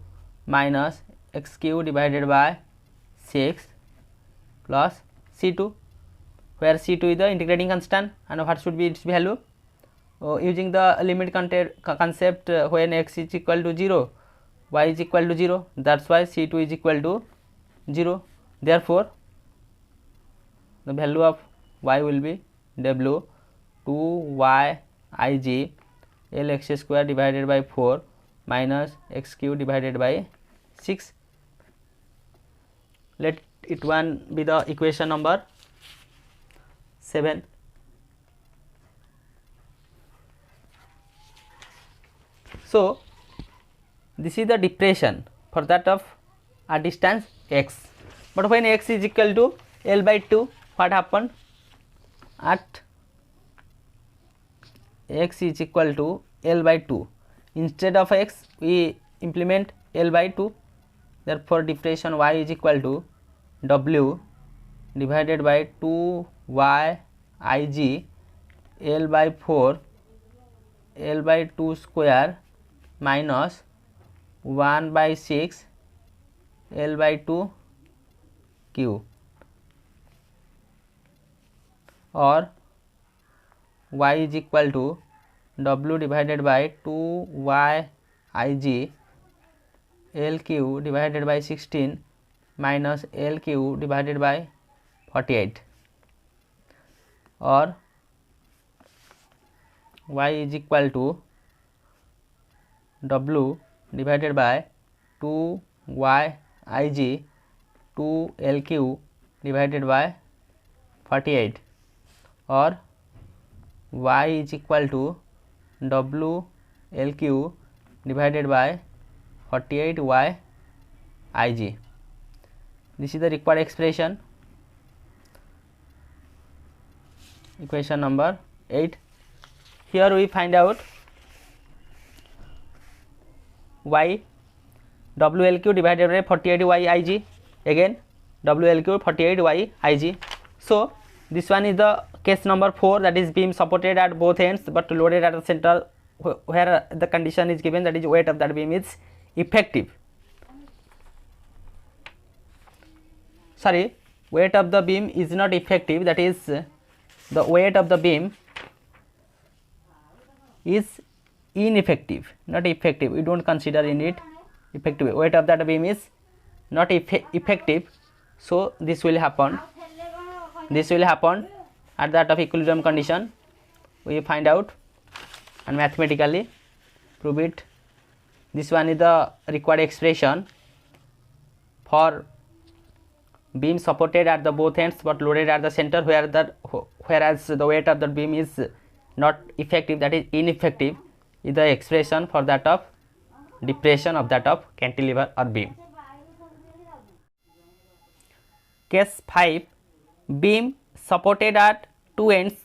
minus x cube divided by 6 plus C2, where C2 is the integrating constant and what should be its value? Using the limit concept, when x is equal to 0, y is equal to 0, that's why C2 is equal to 0. Therefore the value of y will be W 2 y Ig Lx square divided by 4 minus x cube divided by 6. Let it one be the equation number 7. So this is the depression for that of a distance x. But when x is equal to L by 2, what happened? At x is equal to L by 2, instead of x we implement L by 2, Therefore depression y is equal to W divided by 2y Ig L by 4 L by 2 square minus 1 by 6 L by 2 Q, or y is equal to W divided by 2y Ig LQ divided by 16 minus LQ divided by 48, or y is equal to W divided by 2y Ig 2 LQ divided by 48, or y is equal to W LQ divided by 48y Ig. This is the required expression. Equation number 8. Here we find out y WLQ divided by 48y Ig, again WLQ 48y Ig. So this one is the case number 4, that is beam supported at both ends but loaded at the center, where the condition is given, that is weight of that beam is effective. Sorry, weight of the beam is not effective, that is the weight of the beam is ineffective, not effective. We don't consider in it effective. Weight of that beam is not effective, so this will happen. This will happen at that of equilibrium condition. We find out and mathematically prove it. This one is the required expression for beam supported at the both ends but loaded at the center, whereas the weight of the beam is not effective, that is ineffective, is the expression for that of depression of that of cantilever or beam. Case 5, beam supported at two ends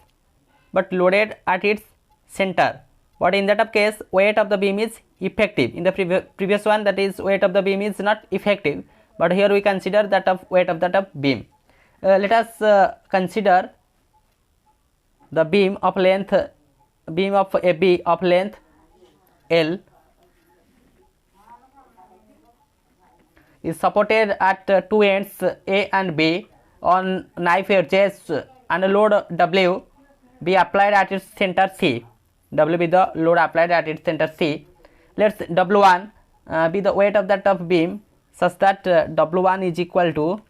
but loaded at its center, but in that of case weight of the beam is effective. In the previous one, that is weight of the beam is not effective, but here we consider that of weight of that of beam. Let us consider the beam of AB of length L is supported at two ends A and B on knife edges, and a load W be applied at its center C. W be the load applied at its center C. Let us W1 be the weight of that of beam, such that W1 is equal to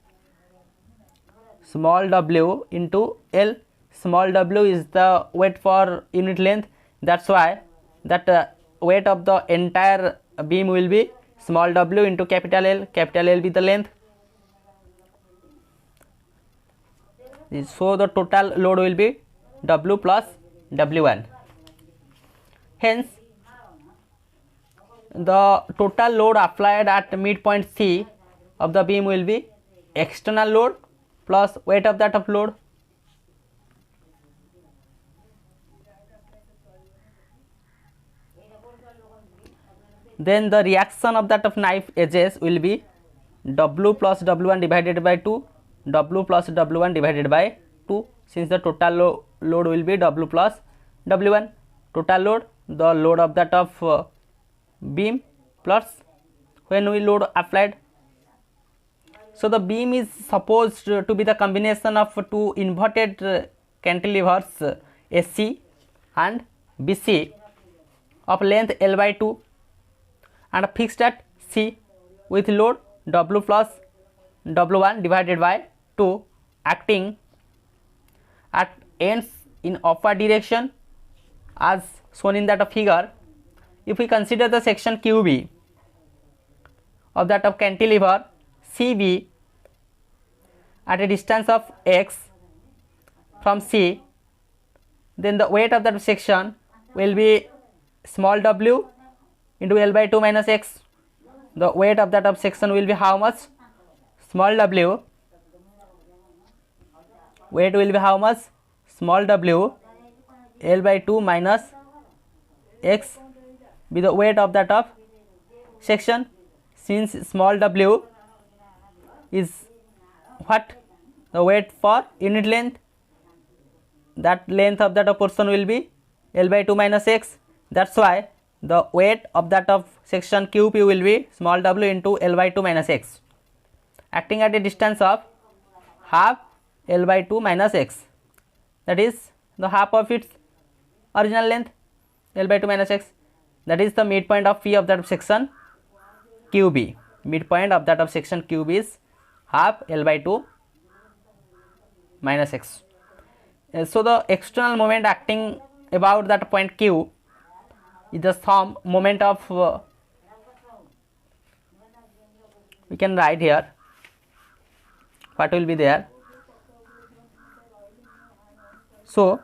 small w into L. Small w is the weight for unit length, that's why that weight of the entire beam will be small w into capital L. Capital L be the length. So the total load will be W plus W1. Hence the total load applied at midpoint C of the beam will be external load plus weight of that of load. Then the reaction of that of knife edges will be W plus W1 divided by 2, W plus W1 divided by 2, since the total load will be W plus W1. Total load, the load of that of beam plus when we load applied. So the beam is supposed to be the combination of two inverted cantilevers AC and BC of length L by 2 and fixed at C with load W plus W1 divided by 2 acting at ends in upward direction as shown in that of figure. If we consider the section QB of that of cantilever CB at a distance of x from C, then the weight of that section will be small w into L by 2 minus x. The weight of that of section will be how much? Small w. Weight will be how much? Small w L by 2 minus x be the weight of that of section. since small w is what? The weight for unit length, that length of that portion will be L by 2 minus x. That's why the weight of that of section QP will be small w into L by 2 minus x, acting at a distance of half L by 2 minus x, that is the half of its original length L by 2 minus x, that is the midpoint of P of that of section QB. Midpoint of that of section QB is half L by 2 minus x. So the external moment acting about that point Q is the sum moment of we can write here what will be there. So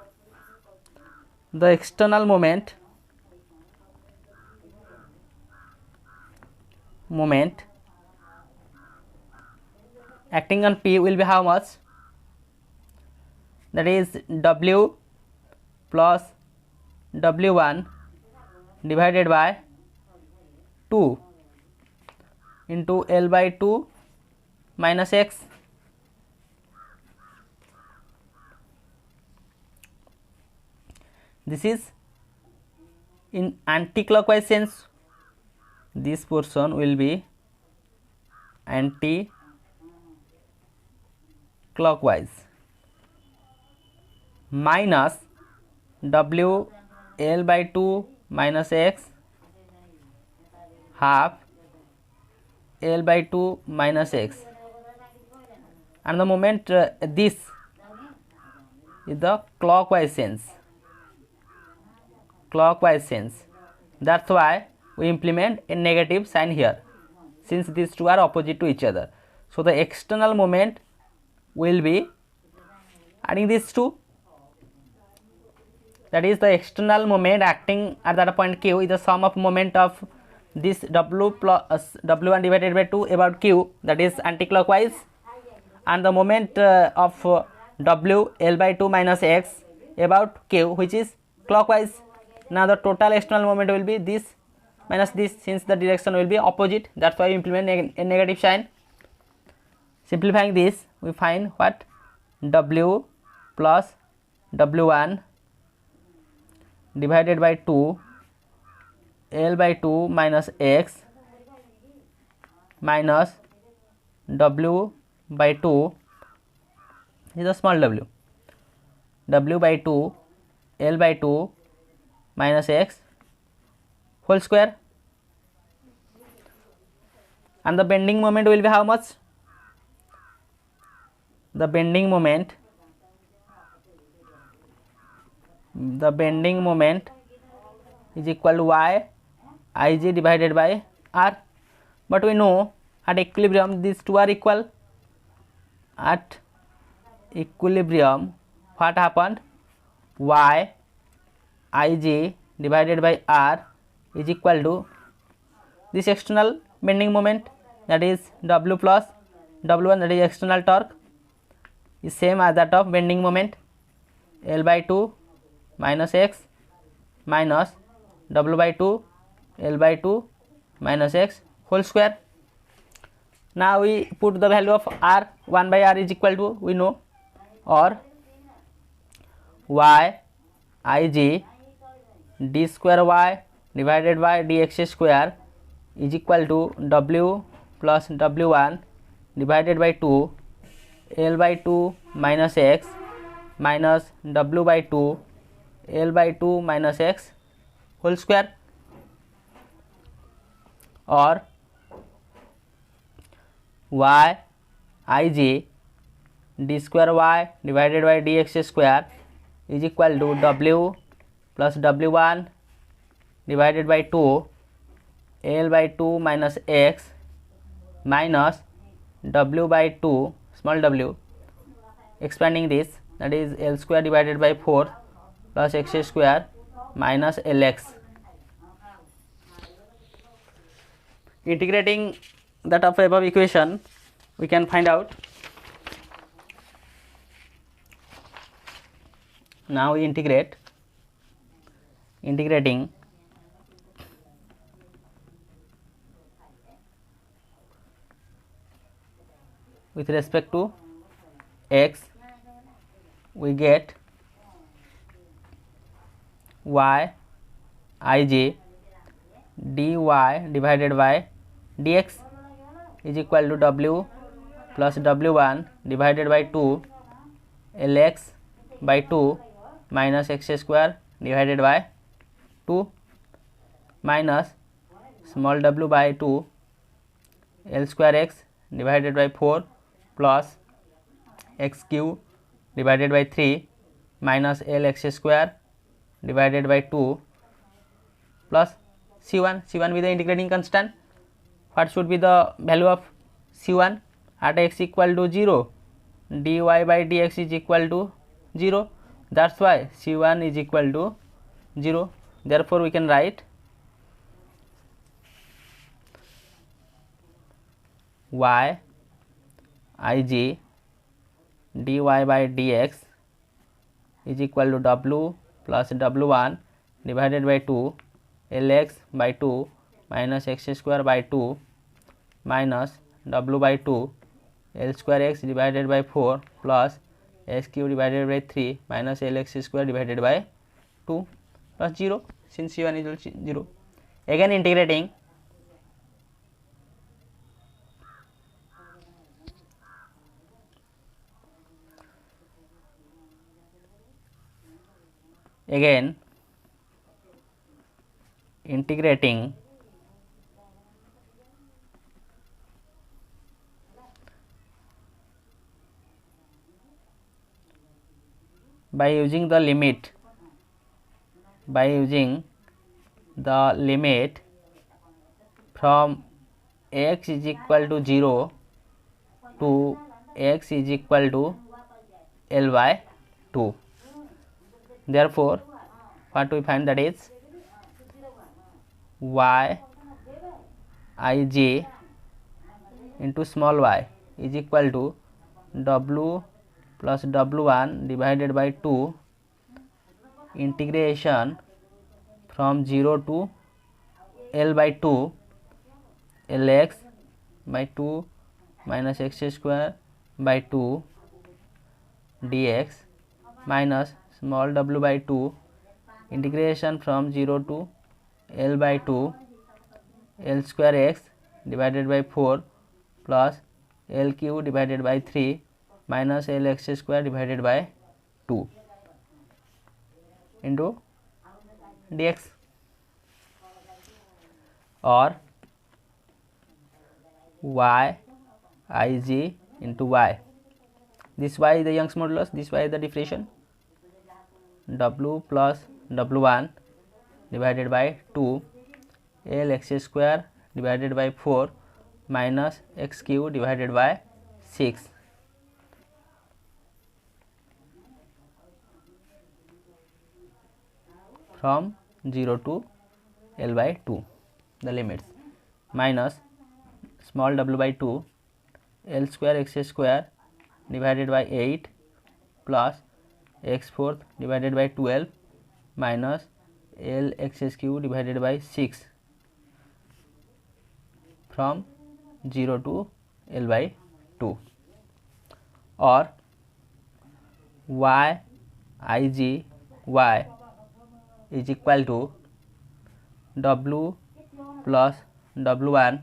the external moment acting on P will be how much? That is W plus W1 divided by 2 into L by 2 minus x. This is in anti-clockwise sense. This portion will be anti-clockwise, minus W L by 2 minus x half L by 2 minus x, and the moment this is the clockwise sense. That's why we implement a negative sign here, since these two are opposite to each other. So the external moment will be adding these two, that is the external moment acting at that point Q is the sum of moment of this W plus W1 divided by 2 about Q, that is anti-clockwise, and the moment of W L by 2 minus x about Q, which is clockwise. Now the total external moment will be this minus this, since the direction will be opposite. That's why we implement a negative sign. Simplifying this, we find what? W plus W1 divided by 2 L by 2 minus x minus W by 2 is a small w, W by 2 L by 2 minus x whole square, and the bending moment will be how much? The bending moment is equal to y ij divided by r, but we know at equilibrium these two are equal. At equilibrium what happened? Y ij divided by r is equal to this external bending moment, that is W plus W1, that is external torque, is same as that of bending moment L by 2 minus x minus W by 2 L by 2 minus x whole square. Now we put the value of r, 1 by r is equal to, we know, or y ij d square y divided by dx square is equal to W plus W1 divided by 2 L by 2 minus x minus W by 2 L by 2 minus x whole square, or y ij d square y divided by dx square is equal to W plus W1 divided by 2 L by 2 minus x minus W by 2 small w, expanding this, that is L square divided by 4 plus x square minus Lx. Integrating that of above equation, we can find out. Now we integrating with respect to x, we get y ij dy divided by dx is equal to w plus w1 divided by 2 lx by 2 minus x square divided by 2 minus small w by 2 l square x divided by 4 plus x cube divided by 3 minus l x square divided by 2 plus c1 with the integrating constant. What should be the value of c1 at x equal to 0? dy by dx is equal to 0. That's why c1 is equal to 0. Therefore we can write y ij dy by dx is equal to w plus w1 divided by 2 lx by 2 minus x square by 2 minus w by 2 l square x divided by 4 plus x cube divided by 3 minus lx square divided by 2 plus 0, since c1 is equal to 0. Again integrating, by using the limit from x is equal to 0 to x is equal to l by 2. Therefore what we find, that is y ij into small y is equal to w plus w1 divided by 2 integration from 0 to l by 2 lx by 2 minus x square by 2 dx minus small w by 2 integration from 0 to l by 2 l square x divided by 4 plus l cube divided by 3 minus l x square divided by 2 into dx, or y ij into y. This y is the Young's modulus, this y is the differentiation, w plus w1 divided by 2 l x square divided by 4 minus x cube divided by 6 from 0 to l by 2, the limits, minus small w by 2 l square x square divided by 8 plus x fourth divided by 12 minus l x cube divided by 6 from 0 to l by 2, or y ij y is equal to w plus w1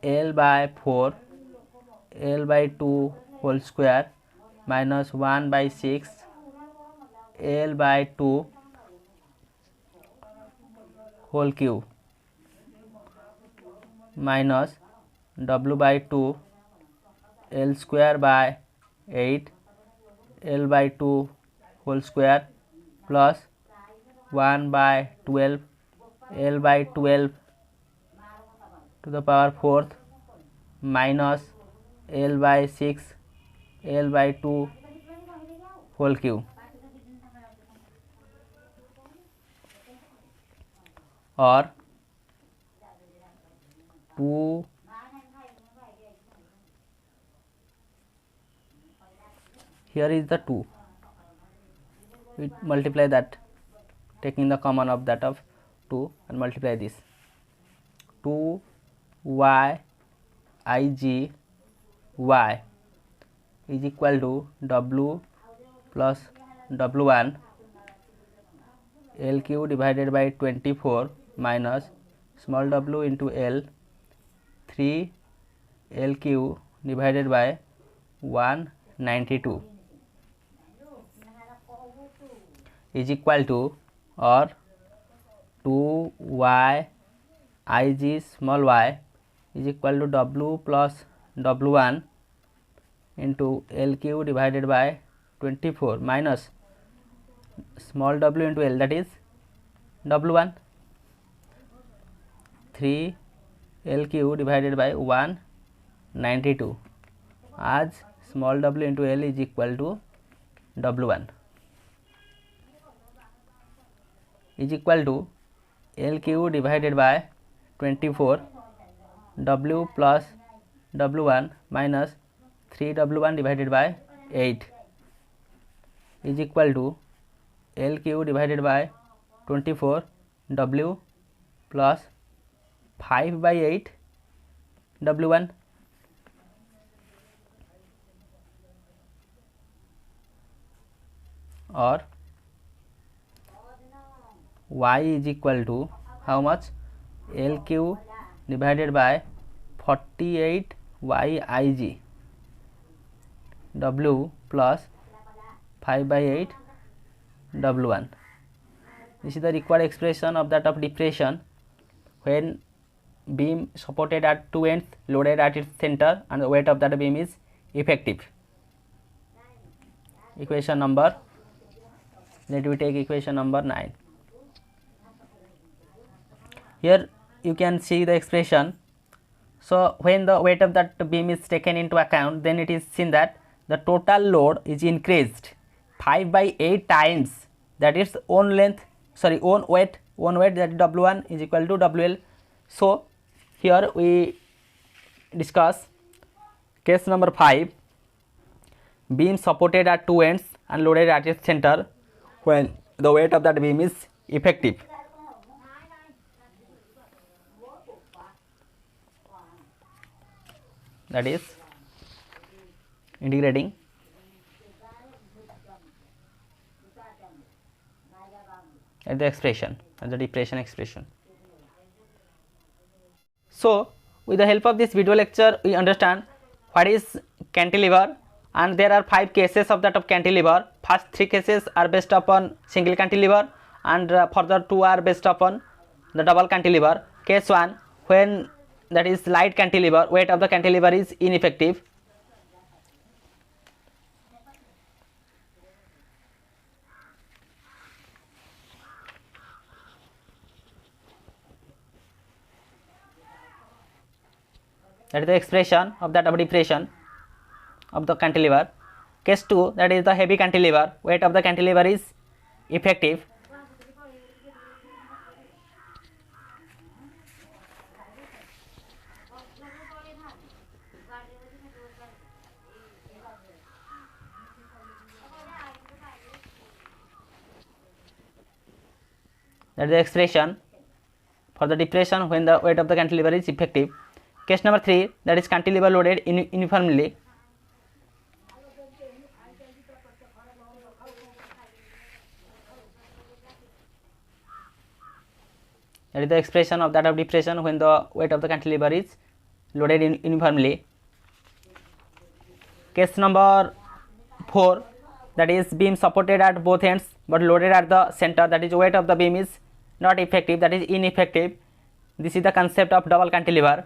l by 4 l by 2 whole square minus 1 by 6 l by 2 whole cube minus w by 2 l square by 8 l by 2 whole square plus 1 by 12 l by 12 to the power 4th minus l by 6 l by 2 whole cube, or 2 here is the 2, we multiply that, taking the common of that of 2 and multiply this, 2 y ij y is equal to W plus W1 LQ divided by 24 minus small w into L 3 LQ divided by 192 is equal to, or 2y Ig small y is equal to W plus W1 into LQ divided by 24 minus small w into L, that is W1, 3 LQ divided by 192, as small w into L is equal to W1 is equal to LQ divided by 24 W plus W1 minus 3W1 divided by 8 is equal to LQ divided by 24 W plus 5 by 8 W1 or y is equal to how much? LQ divided by 48 YIG W plus 5 by 8 W1. This is the required expression of that of depression when beam supported at two ends, loaded at its center, and the weight of that beam is effective. Equation number, let me take equation number 9. Here you can see the expression. So when the weight of that beam is taken into account, then it is seen that the total load is increased 5 by 8 times, that is own weight that is W1 is equal to WL. So here we discuss case number 5, beam supported at two ends and loaded at its center when the weight of that beam is effective. That is integrating at the expression, at the depression expression. So with the help of this video lecture we understand what is cantilever, and there are 5 cases of that of cantilever. First 3 cases are based upon single cantilever, and further 2 are based upon the double cantilever. Case 1, when that is light cantilever, weight of the cantilever is ineffective. That is the expression of that of depression of the cantilever. Case 2, that is the heavy cantilever, weight of the cantilever is effective. That is the expression for the depression when the weight of the cantilever is effective. Case number 3, that is cantilever loaded uniformly. That is the expression of that of depression when the weight of the cantilever is loaded uniformly. Case number 4, that is beam supported at both ends but loaded at the center, that is weight of the beam is not effective, that is ineffective. This is the concept of double cantilever,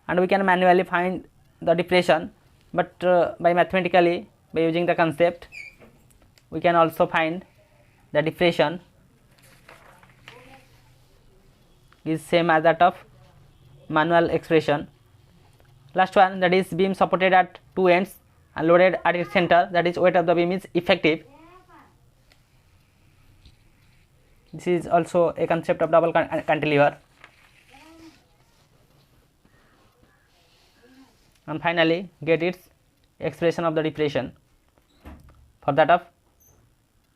and we can manually find the depression, but by mathematically, by using the concept, we can also find the depression is same as that of manual expression. Last one, that is beam supported at two ends and loaded at its center, that is weight of the beam is effective. This is also a concept of double cantilever. And finally get its expression of the depression for that of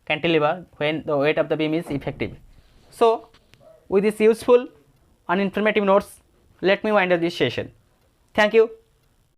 cantilever when the weight of the beam is effective. So with this useful and informative notes, let me wind up this session. Thank you.